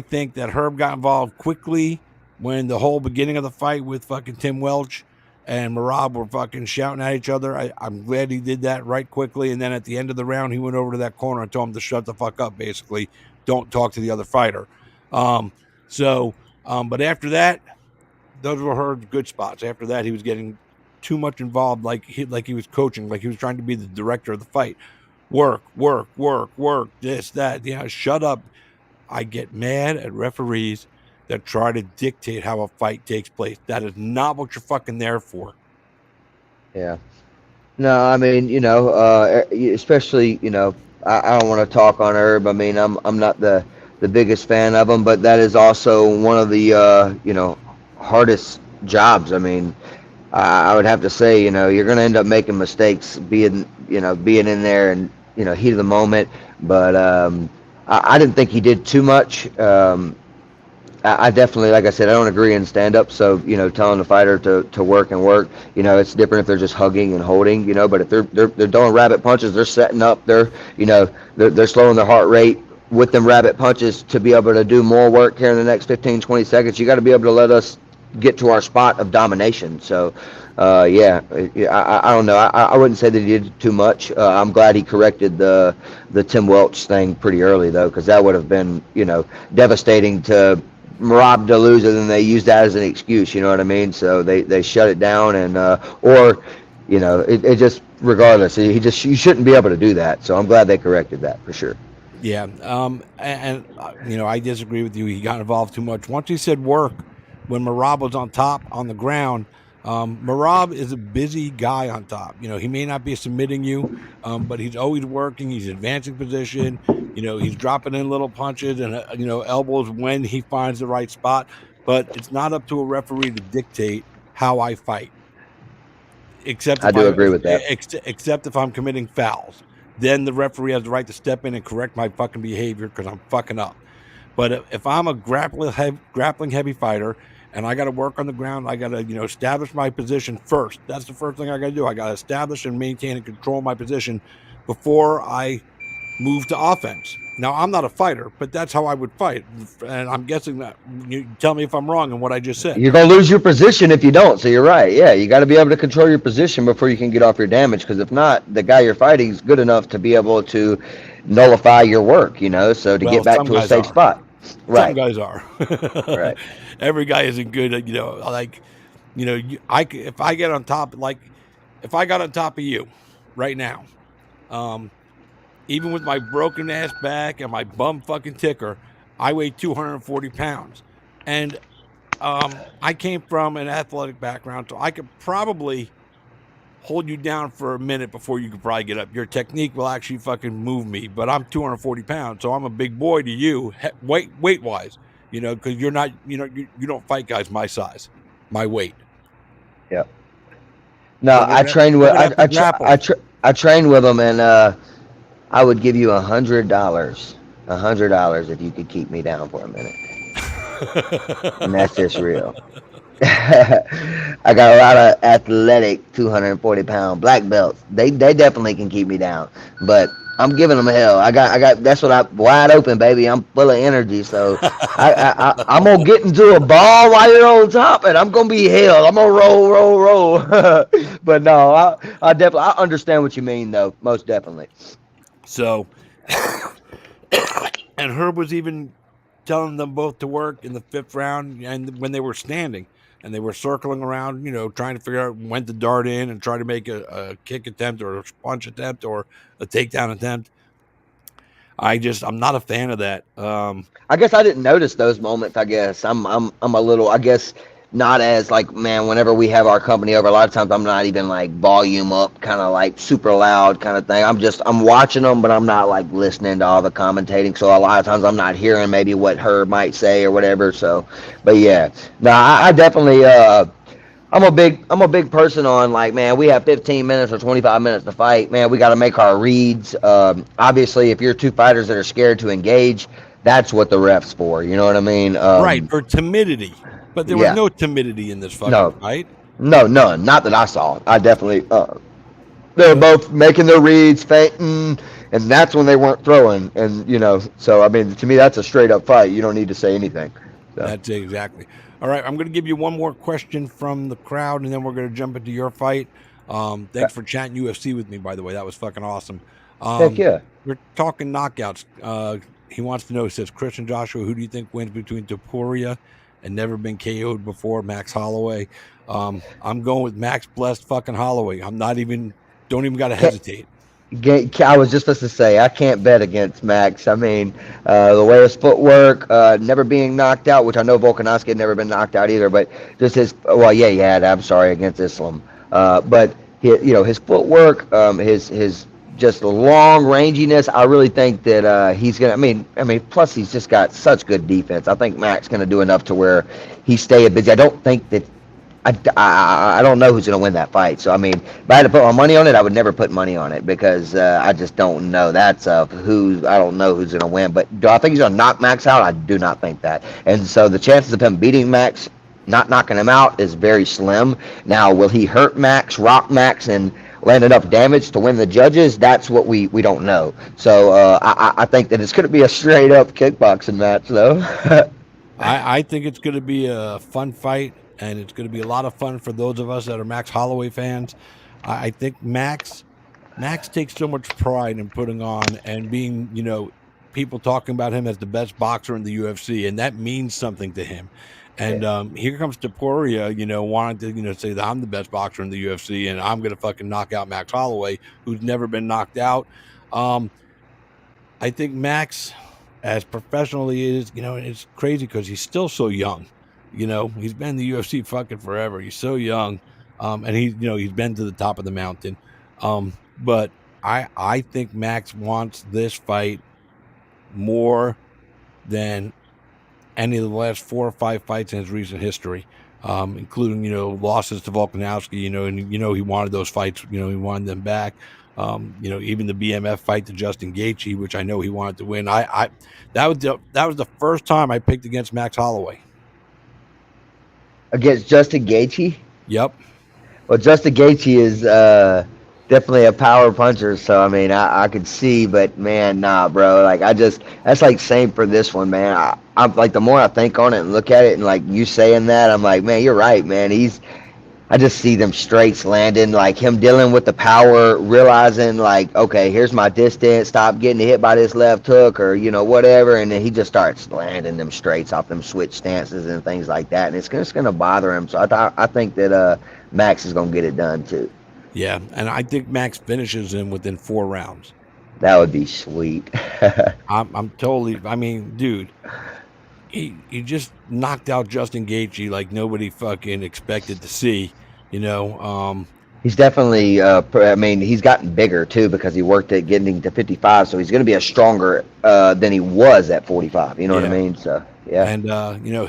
think that Herb got involved quickly when the whole beginning of the fight with fucking Tim Welch and Marab were fucking shouting at each other. I'm glad he did that right quickly. And then at the end of the round, he went over to that corner and told him to shut the fuck up, basically. Don't talk to the other fighter. But after that, those were her good spots. After that, he was getting too much involved, like he was coaching, like he was trying to be the director of the fight. Work, this, that, shut up. I get mad at referees that try to dictate how a fight takes place. That is not what you're fucking there for. Yeah. No, I mean, especially, I don't want to talk on Herb. I mean, I'm not the biggest fan of him, but that is also one of the, hardest jobs. I mean, I would have to say, you're going to end up making mistakes being in there and, heat of the moment. But I didn't think he did too much. I definitely, like I said, I don't agree in stand-up. So, telling the fighter to work and work, it's different if they're just hugging and holding, but if they're throwing rabbit punches, they're setting up, they're slowing their heart rate with them rabbit punches to be able to do more work here in the next 15, 20 seconds. You got to be able to let us get to our spot of domination. So, I don't know. I wouldn't say that he did too much. I'm glad he corrected the Tim Welch thing pretty early, though, because that would have been, devastating to Marab to lose it, and they used that as an excuse, you know what I mean? So they shut it down, and or it just regardless, you shouldn't be able to do that. So I'm glad they corrected that for sure. Yeah. I disagree with you. He got involved too much. Once he said work, when Marab was on top on the ground, Marab is a busy guy on top. He may not be submitting you, but he's always working. He's advancing position. He's dropping in little punches and, elbows when he finds the right spot. But it's not up to a referee to dictate how I fight. Except I do agree with that. Except if I'm committing fouls. Then the referee has the right to step in and correct my fucking behavior because I'm fucking up. But if I'm a grappling heavy fighter and I got to work on the ground, I got to establish my position first. That's the first thing I got to do. I got to establish and maintain and control my position before I move to offense. Now, I'm not a fighter, but that's how I would fight. And I'm guessing that you tell me if I'm wrong in what I just said. You're going to lose your position if you don't. So you're right. Yeah, you got to be able to control your position before you can get off your damage. Because if not, the guy you're fighting is good enough to be able to nullify your work, so to get back to a safe spot. Right. Some guys are. Right. Every guy isn't good at, if I get on top, if I got on top of you right now, even with my broken ass back and my bum fucking ticker, I weigh 240 pounds. And I came from an athletic background, so I could probably hold you down for a minute before you could probably get up. Your technique will actually fucking move me, but I'm 240 pounds, so I'm a big boy to you, weight-wise, because you're not, you don't fight guys my size, my weight. Yeah. No, I trained with I trained with them, and I would give you $100 if you could keep me down for a minute. And that's just real. I got a lot of athletic 240-pound black belts. They definitely can keep me down, but I'm giving them hell. I got that's what I'm wide open, baby. I'm full of energy, so I'm gonna get into a ball while you're on top, and I'm gonna be hell. I'm gonna roll. But no, I definitely understand what you mean, though, most definitely. So, and Herb was even telling them both to work in the 5th round, and when they were standing and they were circling around, trying to figure out when to dart in and try to make a kick attempt or a punch attempt or a takedown attempt. I'm not a fan of that. I guess I didn't notice those moments. I guess I'm a little, I guess, not as whenever we have our company over, a lot of times I'm not even volume up, kind of super loud kind of thing. I'm watching them, but I'm not listening to all the commentating. So a lot of times I'm not hearing maybe what Herb might say or whatever. So, but yeah, no, I definitely, I'm a big person on man, we have 15 minutes or 25 minutes to fight. Man, we got to make our reads. Obviously, if you're two fighters that are scared to engage, that's what the ref's for. You know what I mean? Right, for timidity. But there was no timidity in this fucking fight. No, none. Not that I saw. I definitely. They were both making their reads, feinting, and that's when they weren't throwing. And so I mean, to me, that's a straight up fight. You don't need to say anything. So. That's exactly. All right, I'm going to give you one more question from the crowd, and then we're going to jump into your fight. Thanks for chatting UFC with me, by the way. That was fucking awesome. Heck yeah. We're talking knockouts. He wants to know, he says, Christian Joshua, who do you think wins between Topuria and never been KO'd before, Max Holloway? I'm going with Max Blessed fucking Holloway. Don't even got to hesitate. I was just supposed to say, I can't bet against Max. I mean, the way his footwork, never being knocked out, which I know Volkanovski had never been knocked out either, but just he had, I'm sorry, against Islam. But his footwork, his just long ranginess, I really think that he's gonna. I mean, plus he's just got such good defense. I think Mac's gonna do enough to where he stay busy. I don't think that. I don't know who's gonna win that fight. So I mean, if I had to put my money on it, I would never put money on it because I just don't know. I don't know who's gonna win. But do I think he's gonna knock Max out? I do not think that. And so the chances of him beating Max, not knocking him out, is very slim. Now, will he hurt Max, rock Max, and land enough damage to win the judges? That's what we don't know. So I think that it's going to be a straight up kickboxing match, though. I think it's going to be a fun fight, and it's going to be a lot of fun for those of us that are Max Holloway fans. I think Max takes so much pride in putting on and being, people talking about him as the best boxer in the UFC, and that means something to him. And here comes Taporia, wanting to, say that I'm the best boxer in the UFC and I'm going to fucking knock out Max Holloway, who's never been knocked out. I think Max, as professionally is, it's crazy because he's still so young. He's been in the UFC fucking forever. He's so young. And he's been to the top of the mountain. But I think Max wants this fight more than any of the last 4 or 5 fights in his recent history, including, losses to Volkanovski, and, he wanted those fights, he wanted them back. Even the BMF fight to Justin Gaethje, which I know he wanted to win. That was the first time I picked against Max Holloway. Against Justin Gaethje? Yep. Well, Justin Gaethje is definitely a power puncher, so I mean, I could see, but man, nah, bro. Like, that's like same for this one, man. I'm like, the more I think on it and look at it, and like you saying that, I'm like, man, you're right, man. I just see them straights landing, like him dealing with the power, realizing like, okay, here's my distance, stop getting hit by this left hook or, whatever. And then he just starts landing them straights off them switch stances and things like that. And it's going to bother him. So I think that Max is going to get it done too. Yeah. And I think Max finishes him within 4 rounds. That would be sweet. I'm totally, I mean, dude. He just knocked out Justin Gaethje like nobody fucking expected to see, He's definitely, he's gotten bigger too because he worked at getting to 55, so he's going to be a stronger than he was at 45. You know what I mean? So yeah. And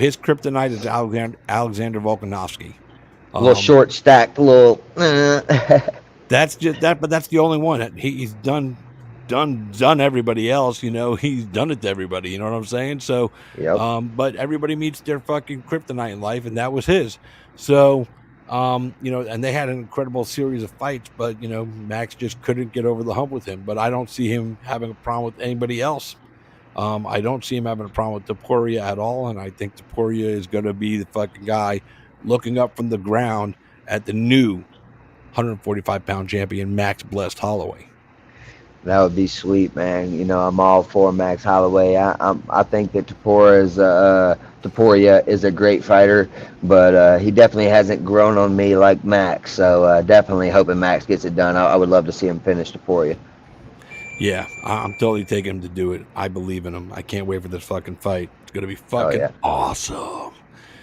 his kryptonite is Alexander Volkanovski. A little short stacked, a little. That's just that, but that's the only one. He's done everybody else, he's done it to everybody, you know what I'm saying? So, yep. But everybody meets their fucking kryptonite in life, and that was his. So, and they had an incredible series of fights, but, Max just couldn't get over the hump with him. But I don't see him having a problem with anybody else. I don't see him having a problem with Taporia at all, and I think Taporia is going to be the fucking guy looking up from the ground at the new 145-pound champion, Max Blessed Holloway. That would be sweet, man. I'm all for Max Holloway. I think that Taporia is a great fighter, but he definitely hasn't grown on me like Max. So definitely hoping Max gets it done. I would love to see him finish Taporia. Yeah, I'm totally taking him to do it. I believe in him. I can't wait for this fucking fight. It's going to be fucking awesome.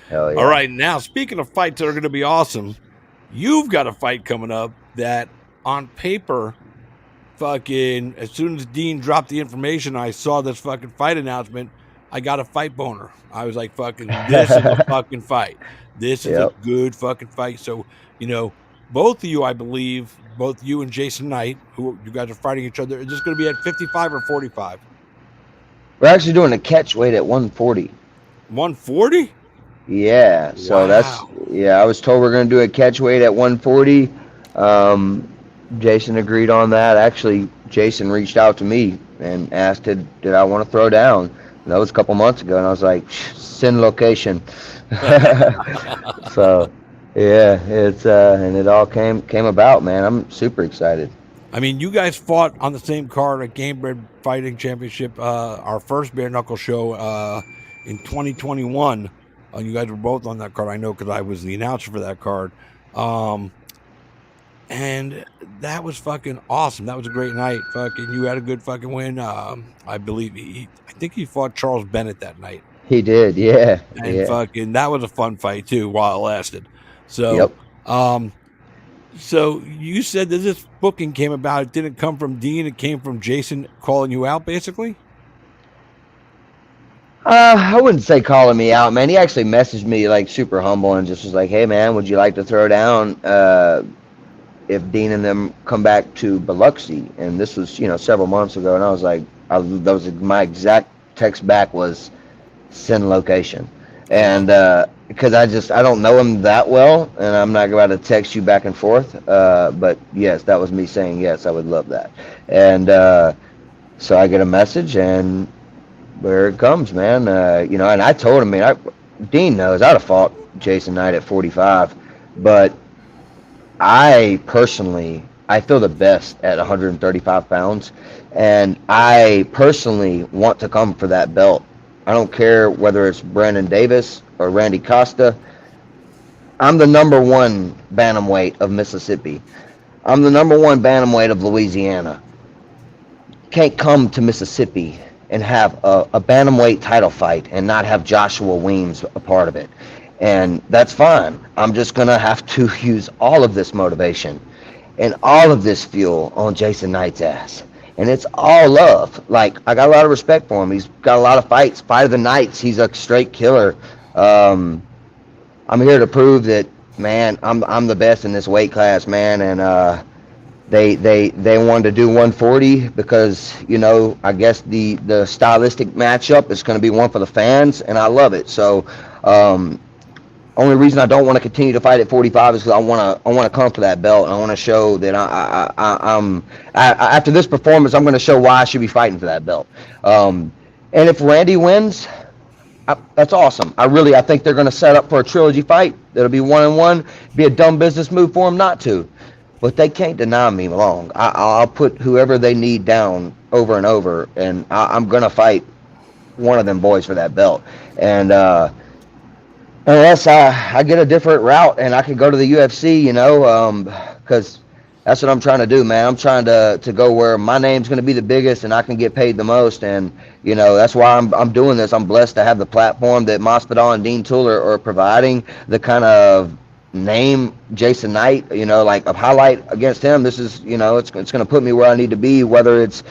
Hell yeah. All right, now, speaking of fights that are going to be awesome, you've got a fight coming up that on paper, fucking, as soon as Dean dropped the information, I saw this fucking fight announcement, I got a fight boner. I was like, fucking, this is a fucking fight. This is a good fucking fight. So, both of you, I believe, both you and Jason Knight, who you guys are fighting each other, is this going to be at 55 or 45? We're actually doing a catch weight at 140. 140? Yeah. So I was told we're going to do a catch weight at 140. Jason agreed on that. Actually, Jason reached out to me and asked did I want to throw down. And that was a couple months ago, and I was like, send location. So, yeah, it's and it all came about, man. I'm super excited. I mean, you guys fought on the same card at Gamebred Fighting Championship, our first bare knuckle show in 2021. You guys were both on that card. I know because I was the announcer for that card. And that was fucking awesome. That was a great night. Fucking, you had a good fucking win. I believe I think he fought Charles Bennett that night. He did, yeah. And fucking, that was a fun fight too while it lasted. So, so you said that this booking came about. It didn't come from Dean. It came from Jason calling you out, basically. I wouldn't say calling me out, man. He actually messaged me like super humble and just was like, "Hey, man, would you like to throw down if Dean and them come back to Biloxi?" And this was, several months ago. And I was like, my exact text back was send location. And because I don't know him that well, and I'm not about to text you back and forth. But yes, that was me saying yes, I would love that. And so I get a message, and there it comes, man. And I told him, Dean knows I'd have fought Jason Knight at 45, but I personally, I feel the best at 135 pounds, and I personally want to come for that belt. I don't care whether it's Brandon Davis or Randy Costa. I'm the number one bantamweight of Mississippi. I'm the number one bantamweight of Louisiana. Can't come to Mississippi and have a bantamweight title fight and not have Joshua Weems a part of it. And that's fine. I'm just going to have to use all of this motivation and all of this fuel on Jason Knight's ass. And it's all love. Like, I got a lot of respect for him. He's got a lot of fights. Fight of the Nights, he's a straight killer. I'm here to prove that, man, I'm the best in this weight class, man. And they wanted to do 140 because, you know, I guess the stylistic matchup is going to be one for the fans, and I love it. So only reason I don't want to continue to fight at 45 is because I want to come for that belt, and I want to show that I'm after this performance, I'm going to show why I should be fighting for that belt. And if Randy wins, that's awesome. I think they're going to set up for a trilogy fight. It'll be 1-1. Be a dumb business move for them not to. But they can't deny me long. I'll put whoever they need down over and over, and I'm going to fight one of them boys for that belt. And unless I get a different route and I can go to the UFC, you know, because that's what I'm trying to do, man. I'm trying to go where my name's going to be the biggest and I can get paid the most. And, you know, that's why I'm doing this. I'm blessed to have the platform that Masvidal and Dean Toole are providing, the kind of name Jason Knight, you know, like a highlight against him. This is, you know, it's going to put me where I need to be, whether it's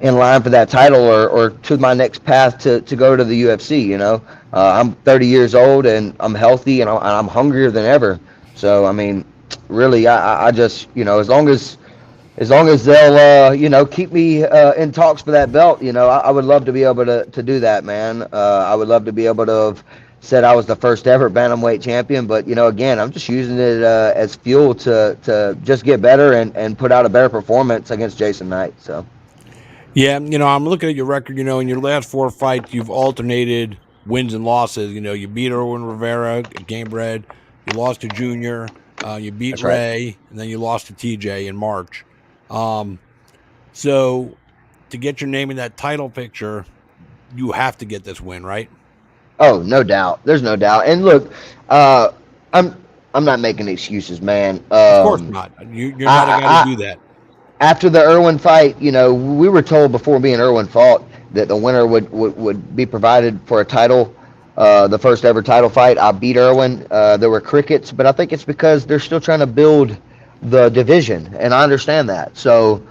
in line for that title or to my next path to go to the UFC, you know. I'm 30 years old and I'm healthy and I'm hungrier than ever. So, I mean, really, I just, you know, as long as they'll, you know, keep me in talks for that belt, you know, I would love to be able to do that, man. I would love to be able to have said I was the first ever bantamweight champion, but, you know, again, I'm just using it as fuel to just get better and put out a better performance against Jason Knight. So, yeah, you know, I'm looking at your record. You know, in your last 4 fights, you've alternated wins and losses. You know, you beat Erwin Rivera, Gamebred. You lost to Junior. You beat That's Ray, right. and then you lost to TJ in March. So to get your name in that title picture, you have to get this win, right? Oh, no doubt. There's no doubt. And look, I'm not making excuses, man. Of course not. You're not a guy to do that. After the Irwin fight, you know, we were told before me and Irwin fought that the winner would be provided for a title, the first ever title fight. I beat Irwin. There were crickets, but I think it's because they're still trying to build the division, and I understand that. So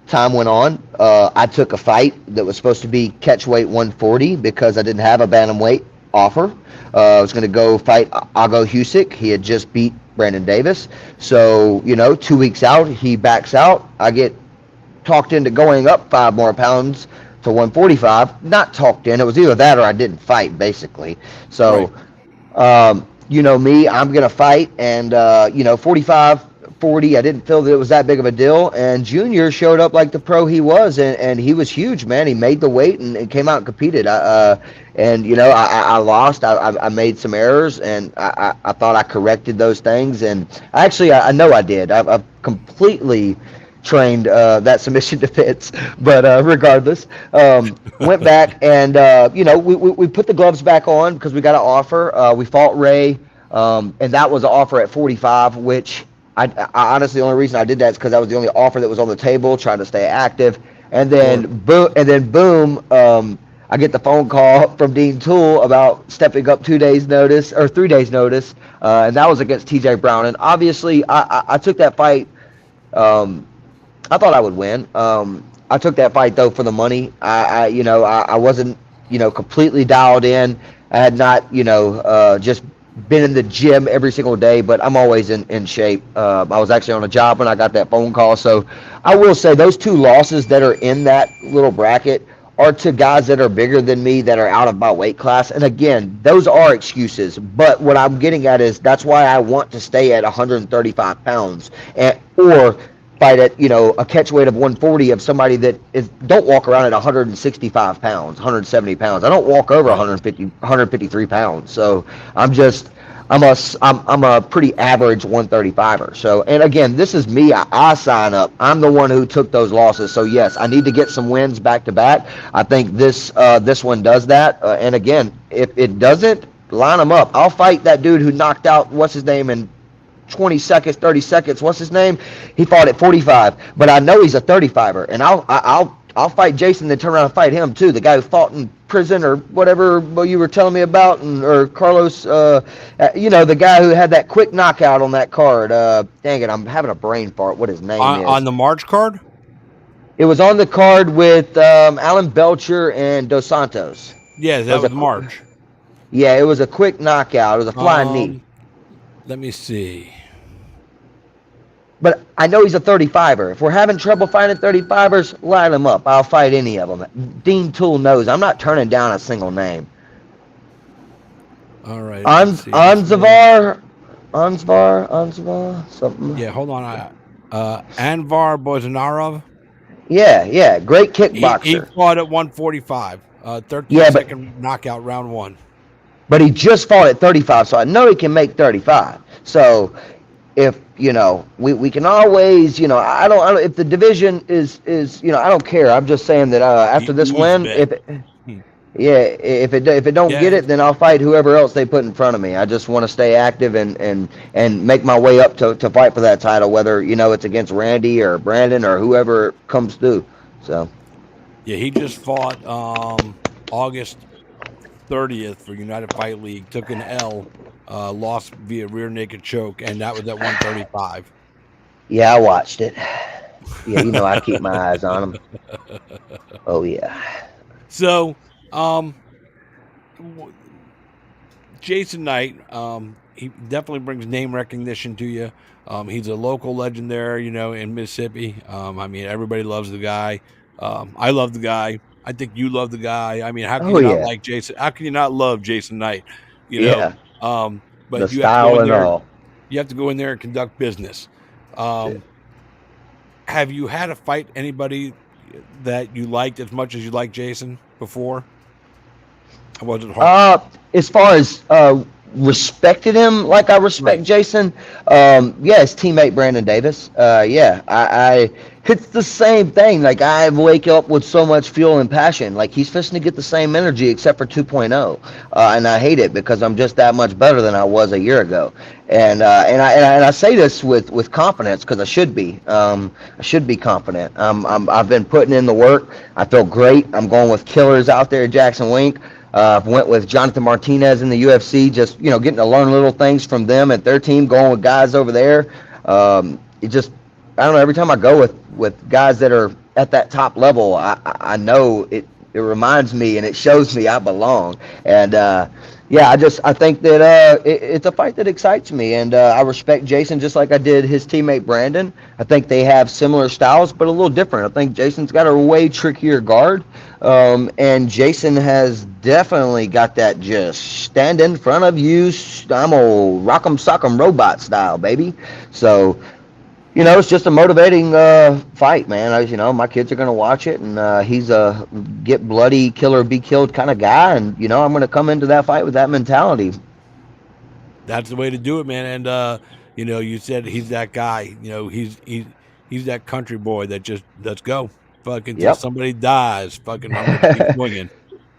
time went on. I took a fight that was supposed to be catchweight 140 because I didn't have a bantamweight offer. I was going to go fight Ago Husick. He had just beat Brandon Davis. So, you know, 2 weeks out, he backs out. I get talked into going up 5 more pounds to 145. Not talked in. It was either that or I didn't fight, basically. So, right. You know me, I'm going to fight. And, you know, 45, 40, I didn't feel that it was that big of a deal. And Junior showed up like the pro he was, and he was huge, man. He made the weight and came out and competed. And, you know, I lost. I made some errors, and I thought I corrected those things. And actually, I know I did. I've completely trained that submission defense. But regardless, went back and, you know, we put the gloves back on because we got an offer. We fought Ray, and that was an offer at 45, which I honestly, the only reason I did that is because that was the only offer that was on the table, trying to stay active. And then boom, I get the phone call from Dean Toole about stepping up 2 days notice or 3 days notice, and that was against TJ Brown. And obviously, I took that fight. I thought I would win. I took that fight though for the money. I wasn't, you know, completely dialed in. I had not, you know, just been in the gym every single day, but I'm always in shape. I was actually on a job when I got that phone call. So I will say those 2 losses that are in that little bracket are to guys that are bigger than me that are out of my weight class. And again, those are excuses. But what I'm getting at is that's why I want to stay at 135 pounds or fight at, you know, a catch weight of 140 of somebody that don't walk around at 165 pounds, 170 pounds. I don't walk over 153 pounds. So I'm just, I'm a pretty average 135er. So, and again, this is me. I sign up. I'm the one who took those losses. So yes, I need to get some wins back to back. I think this one does that. And again, if it doesn't, line them up. I'll fight that dude who knocked out what's his name in 20 seconds, 30 seconds. What's his name? He fought at 45, but I know he's a 35er, and I'll fight Jason, then turn around and fight him too. The guy who fought in prison or whatever you were telling me about, or Carlos, the guy who had that quick knockout on that card. Dang it, I'm having a brain fart. What his name is on the March card? It was on the card with Alan Belcher and Dos Santos. Yeah, that was March. Yeah, it was a quick knockout. It was a flying knee. Let me see. But I know he's a 35er. If we're having trouble finding 35ers, line him up. I'll fight any of them. Dean Toole knows I'm not turning down a single name. All right. Ansvar, something. Yeah, hold on. Anvar Bozanarov. Yeah, great kickboxer. He fought at 145. 13-second knockout, round 1. But he just fought at 35, so I know he can make 35. So if we can always, I don't if the division is I don't care. I'm just saying that after this win, if it don't get it, then I'll fight whoever else they put in front of me. I just want to stay active and make my way up to fight for that title, whether it's against Randy or Brandon or whoever comes through. So yeah, he just fought August 30th for United Fight League, took an L, lost via rear naked choke, and that was at 135. Yeah, I watched it. Yeah, I keep my eyes on him. Oh yeah. So, Jason Knight, he definitely brings name recognition to you. He's a local legend there, in Mississippi. Everybody loves the guy. I love the guy. I think you love the guy. How can you not like Jason? How can you not love Jason Knight? Yeah. But the you style and all. You have to go in there and conduct business. Have you had to fight anybody that you liked as much as you liked Jason before? Or was it hard? As far as respected him like I respect Jason, his teammate Brandon Davis. I it's the same thing. Like, I wake up with so much fuel and passion. Like, he's fixing to get the same energy except for 2.0, and I hate it because I'm just that much better than I was a year ago. And I say this with confidence because I should be. I should be confident. I've been putting in the work. I feel great. I'm going with killers out there, Jackson Wink. Went with Jonathan Martinez in the UFC, just getting to learn little things from them and their team. Going with guys over there, I don't know. Every time I go with guys that are at that top level, I know it reminds me and it shows me I belong. And I think that it's a fight that excites me, and I respect Jason just like I did his teammate Brandon. I think they have similar styles, but a little different. I think Jason's got a way trickier guard, and Jason has definitely got that just stand in front of you, I'm a rock'em sock'em robot style, baby. So, it's just a motivating fight, man. My kids are going to watch it, and he's a get bloody, kill or be killed kind of guy, and, I'm going to come into that fight with that mentality. That's the way to do it, man. And, you said he's that guy. He's that country boy that just, let's go. Fucking till somebody dies. Fucking I'm going to keep swinging.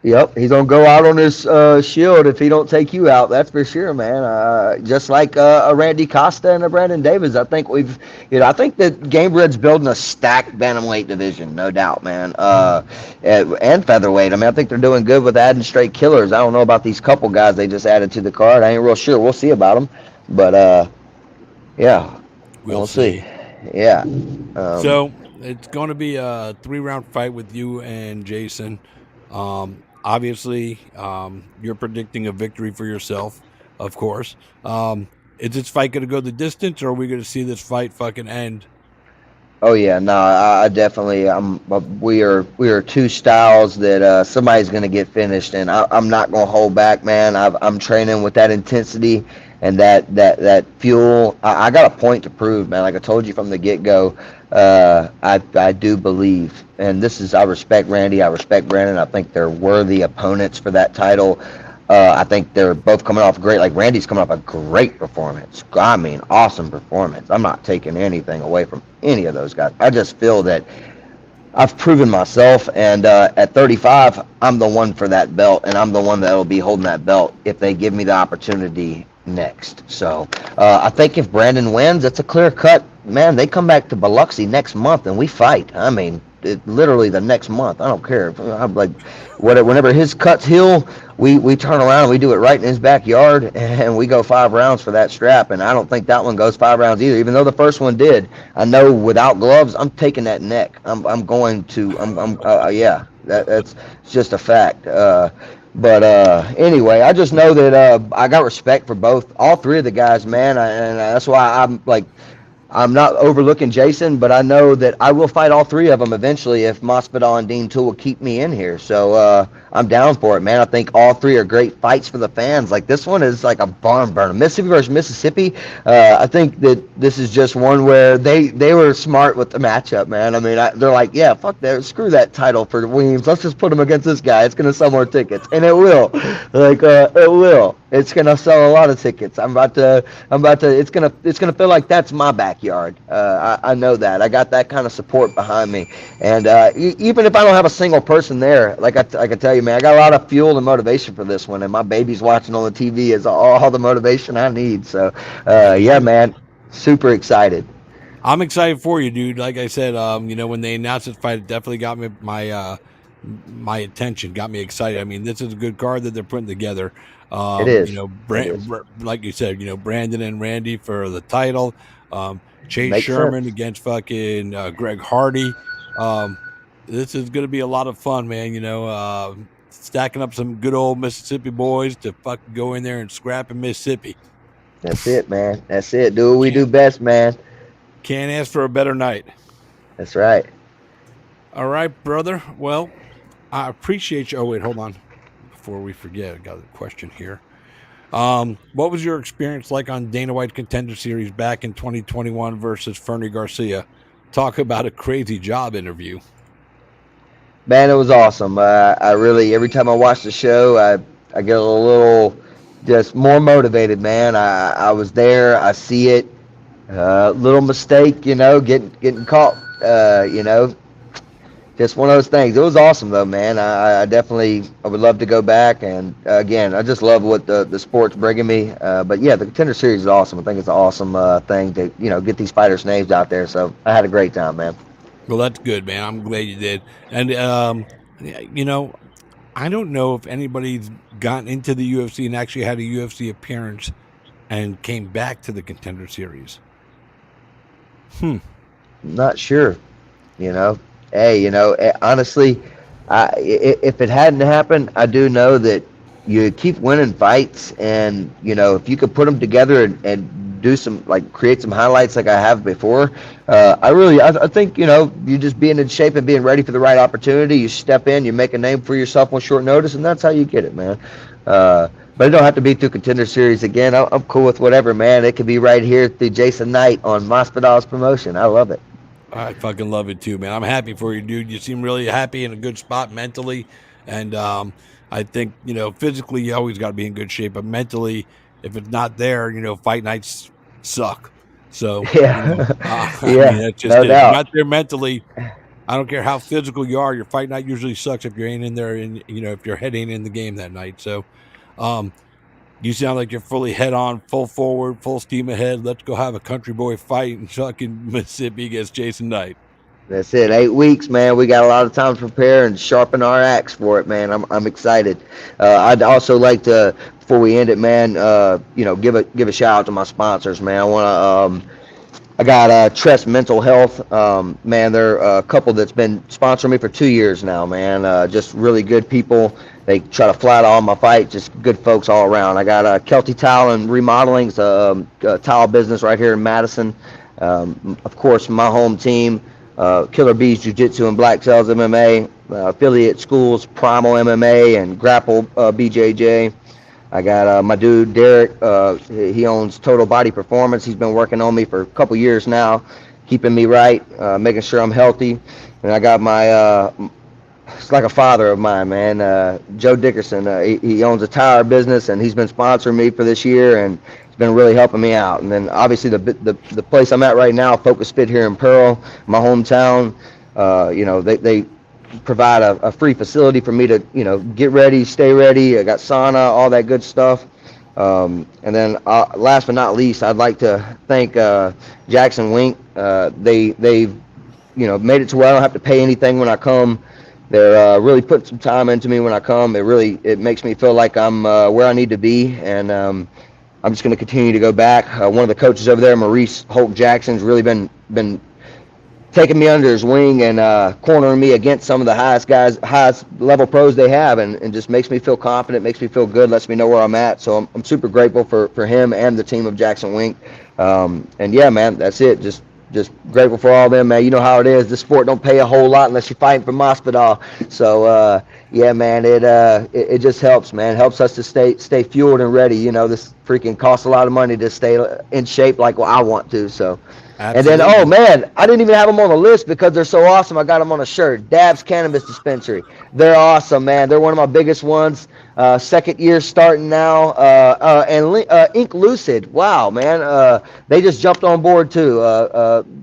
Yep, he's gonna go out on his shield if he don't take you out. That's for sure, man. Just like a Randy Costa and a Brandon Davis, I think I think that Gamebred's building a stacked bantamweight division, no doubt, man. And featherweight. I think they're doing good with adding straight killers. I don't know about these couple guys they just added to the card. I ain't real sure. We'll see about them, but we'll see. Yeah. So it's going to be a 3-round fight with you and Jason. Obviously, you're predicting a victory for yourself, of course. Is this fight going to go the distance, or are we going to see this fight fucking end? Oh yeah, no, I definitely. We are two styles that somebody's going to get finished, and I'm not going to hold back, man. I'm training with that intensity and that fuel. I got a point to prove, man. Like I told you from the get-go, I do believe, and I respect Randy, I respect Brandon. I think they're worthy opponents for that title. I think they're both coming off great. Like Randy's coming off a great performance. I mean, awesome performance. I'm not taking anything away from any of those guys. I just feel that I've proven myself, and at 35, I'm the one for that belt, and I'm the one that will be holding that belt if they give me the opportunity next. So I think if Brandon wins, it's a clear cut. Man, they come back to Biloxi next month, and we fight. I mean, literally the next month. I don't care. I'm like, whenever his cuts heal, we turn around and we do it right in his backyard, and we go 5 rounds for that strap. And I don't think that one goes 5 rounds either, even though the first one did. I know without gloves, I'm taking that neck. Yeah, that's just a fact. But anyway, I just know that I got respect for all 3 of the guys, man, and that's why I'm not overlooking Jason, but I know that I will fight all 3 of them eventually if Masvidal and Dean Tool will keep me in here. So I'm down for it, man. I think all 3 are great fights for the fans. Like, this one is like a barn burner. Mississippi versus Mississippi. I think that this is just one where they were smart with the matchup, man. I mean, they're like, yeah, fuck that, screw that title for Weems. Let's just put him against this guy. It's gonna sell more tickets, and it will. Like, it will. It's gonna sell a lot of tickets. It's gonna feel like that's my backyard. I know that. I got that kind of support behind me, and even if I don't have a single person there, like I can tell you, man, I got a lot of fuel and motivation for this one, and my baby's watching on the TV is all the motivation I need. So, yeah, man, super excited. I'm excited for you, dude. Like I said, when they announced this fight, it definitely got me my attention, got me excited. I mean, this is a good card that they're putting together. It is. Like you said, Brandon and Randy for the title. Chase Makes Sherman sense. against fucking Greg Hardy. This is going to be a lot of fun, man. Stacking up some good old Mississippi boys to fucking go in there and scrap in Mississippi. That's it, man. That's it. Do what we do best, man. Can't ask for a better night. That's right. All right, brother. Well, I appreciate you. Oh, wait, hold on. Before we forget, I got a question here. What was your experience like on Dana White Contender Series back in 2021 versus Fernie Garcia? Talk about a crazy job interview. Man, it was awesome. I really, every time I watch the show, I get a little just more motivated, man. I was there. I see it. Little mistake, getting caught, just one of those things. It was awesome, though, man. I would love to go back. And, again, I just love what the sport's bringing me. But, yeah, the Contender Series is awesome. I think it's an awesome thing to, get these fighters' names out there. So I had a great time, man. Well, that's good, man. I'm glad you did. And, I don't know if anybody's gotten into the UFC and actually had a UFC appearance and came back to the Contender Series. Not sure, Hey, honestly, if it hadn't happened, I do know that you keep winning fights, and if you could put them together and do some, like, create some highlights like I have before, I think you just being in shape and being ready for the right opportunity, you step in, you make a name for yourself on short notice, and that's how you get it, man. But it don't have to be through Contender Series again. I'm cool with whatever, man. It could be right here through Jason Knight on Masvidal's promotion. I love it. I fucking love it too, man. I'm happy for you, dude. You seem really happy in a good spot mentally. And I think, physically you always got to be in good shape. But mentally, if it's not there, fight nights suck. So, Yeah. that's just No it. If doubt. you're not there mentally, I don't care how physical you are. Your fight night usually sucks if you ain't in there and, if your head ain't in the game that night. So, you sound like you're fully head on, full forward, full steam ahead. Let's go have a country boy fight in fucking Mississippi against Jason Knight. That's it. 8 weeks, man. We got a lot of time to prepare and sharpen our axe for it, man. I'm excited. I'd also like to, before we end it, man, give a shout out to my sponsors, man. I got Tress Mental Health. Man, they're a couple that's been sponsoring me for 2 years now, man. Just really good people. They try to flat all my fight. Just good folks all around. I got Kelty Tile and Remodeling. It's a tile business right here in Madison. Of course, my home team, Killer Bees Jiu-Jitsu and Black Cells MMA. Affiliate schools, Primal MMA and Grapple BJJ. I got my dude Derek. He owns Total Body Performance. He's been working on me for a couple years now, keeping me right, making sure I'm healthy. And I got my it's like a father of mine, man. Joe Dickerson. He owns a tire business, and he's been sponsoring me for this year, and it's been really helping me out. And then obviously the place I'm at right now, Focus Fit here in Pearl, my hometown. They provide a free facility for me to get ready, stay ready. I got sauna, all that good stuff. And then last but not least, I'd like to thank Jackson Wink. They've made it to where I don't have to pay anything when I come. They're really putting some time into me when I come. It makes me feel like I'm where I need to be, and I'm just going to continue to go back. One of the coaches over there, Maurice Holt Jackson's really been taking me under his wing and cornering me against some of the highest level pros they have, and just makes me feel confident, makes me feel good, lets me know where I'm at. So I'm super grateful for him and the team of Jackson Wink. And yeah, man, that's it. Just grateful for all of them, man. You know how it is. This sport don't pay a whole lot unless you're fighting for Masvidal. So yeah, man, it just helps, man. It helps us to stay fueled and ready. This freaking costs a lot of money to stay in shape like I want to. So. Absolutely. And then, oh man, I didn't even have them on the list because they're so awesome. I got them on a shirt. Dabs Cannabis Dispensary. They're awesome, man. They're one of my biggest ones. Second year starting now. And Ink Lucid. Wow, man. They just jumped on board too.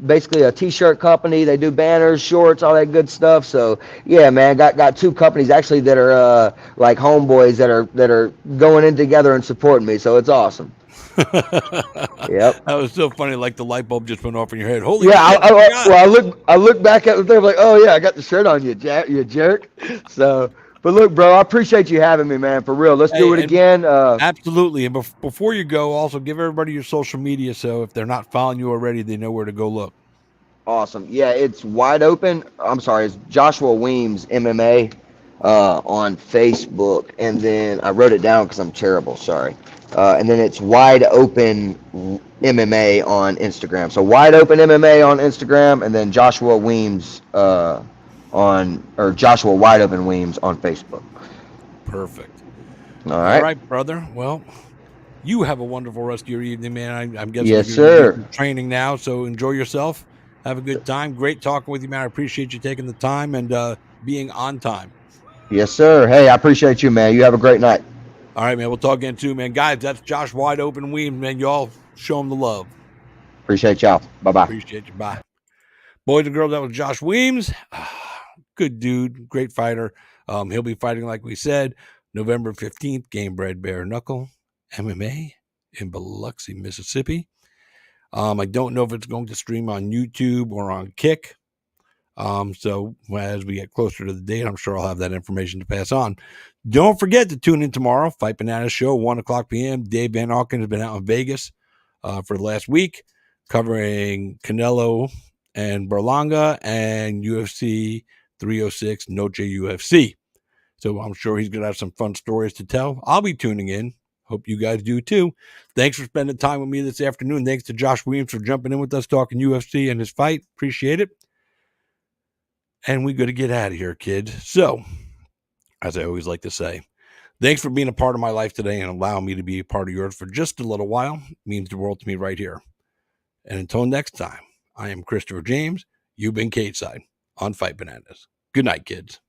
Basically a t-shirt company. They do banners, shorts, all that good stuff. So yeah, man, got two companies actually that are like homeboys that are going in together and supporting me. So it's awesome. Yep. That was so funny. Like the light bulb just went off in your head. Holy yeah! Shit, I look back at them like, oh yeah, I got the shirt on you, you jerk. So, but look, bro, I appreciate you having me, man. For real, let's do it again. Absolutely. And before you go, also give everybody your social media, so if they're not following you already, they know where to go look. Awesome. Yeah, it's wide open. I'm sorry, it's Joshua Weems MMA on Facebook, and then I wrote it down because I'm terrible. Sorry. And then it's Wide Open MMA on Instagram. So Wide Open MMA on Instagram, and then Joshua Weems Joshua Wide Open Weems on Facebook. Perfect. All right, brother. Well, you have a wonderful rest of your evening, man. I'm guessing yes, you're sir. Training now, so enjoy yourself. Have a good time. Great talking with you, man. I appreciate you taking the time and being on time. Yes, sir. Hey, I appreciate you, man. You have a great night. All right, man. We'll talk again too, man. Guys, that's Josh Wide Open Weems, man. Y'all show him the love. Appreciate y'all. Bye-bye. Appreciate you. Bye. Boys and girls, that was Josh Weems. Good dude. Great fighter. He'll be fighting, like we said, November 15th, Game Bred Bare Knuckle MMA in Biloxi, Mississippi. I don't know if it's going to stream on YouTube or on Kick. So as we get closer to the date, I'm sure I'll have that information to pass on. Don't forget to tune in tomorrow. Fight Banana Show, 1:00 p.m. Dave Van Auken has been out in Vegas for the last week, covering Canelo and Berlanga and UFC 306 Noche UFC. So I'm sure he's going to have some fun stories to tell. I'll be tuning in. Hope you guys do too. Thanks for spending time with me this afternoon. Thanks to Josh Weems for jumping in with us, talking UFC and his fight. Appreciate it. And we got to get out of here, kids. So, as I always like to say, thanks for being a part of my life today and allowing me to be a part of yours for just a little while. It means the world to me right here. And until next time, I am Christopher James. You've been Cateside on Fight Bananas. Good night, kids.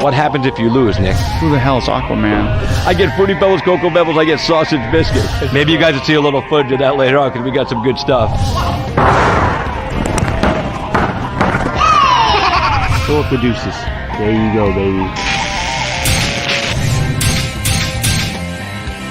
What happens if you lose, Nick? Who the hell is Aquaman? I get Fruity Pebbles, Cocoa Pebbles, I get sausage biscuits. Maybe you guys will see a little footage of that later on because we got some good stuff. Go with the deuces. There you go, baby.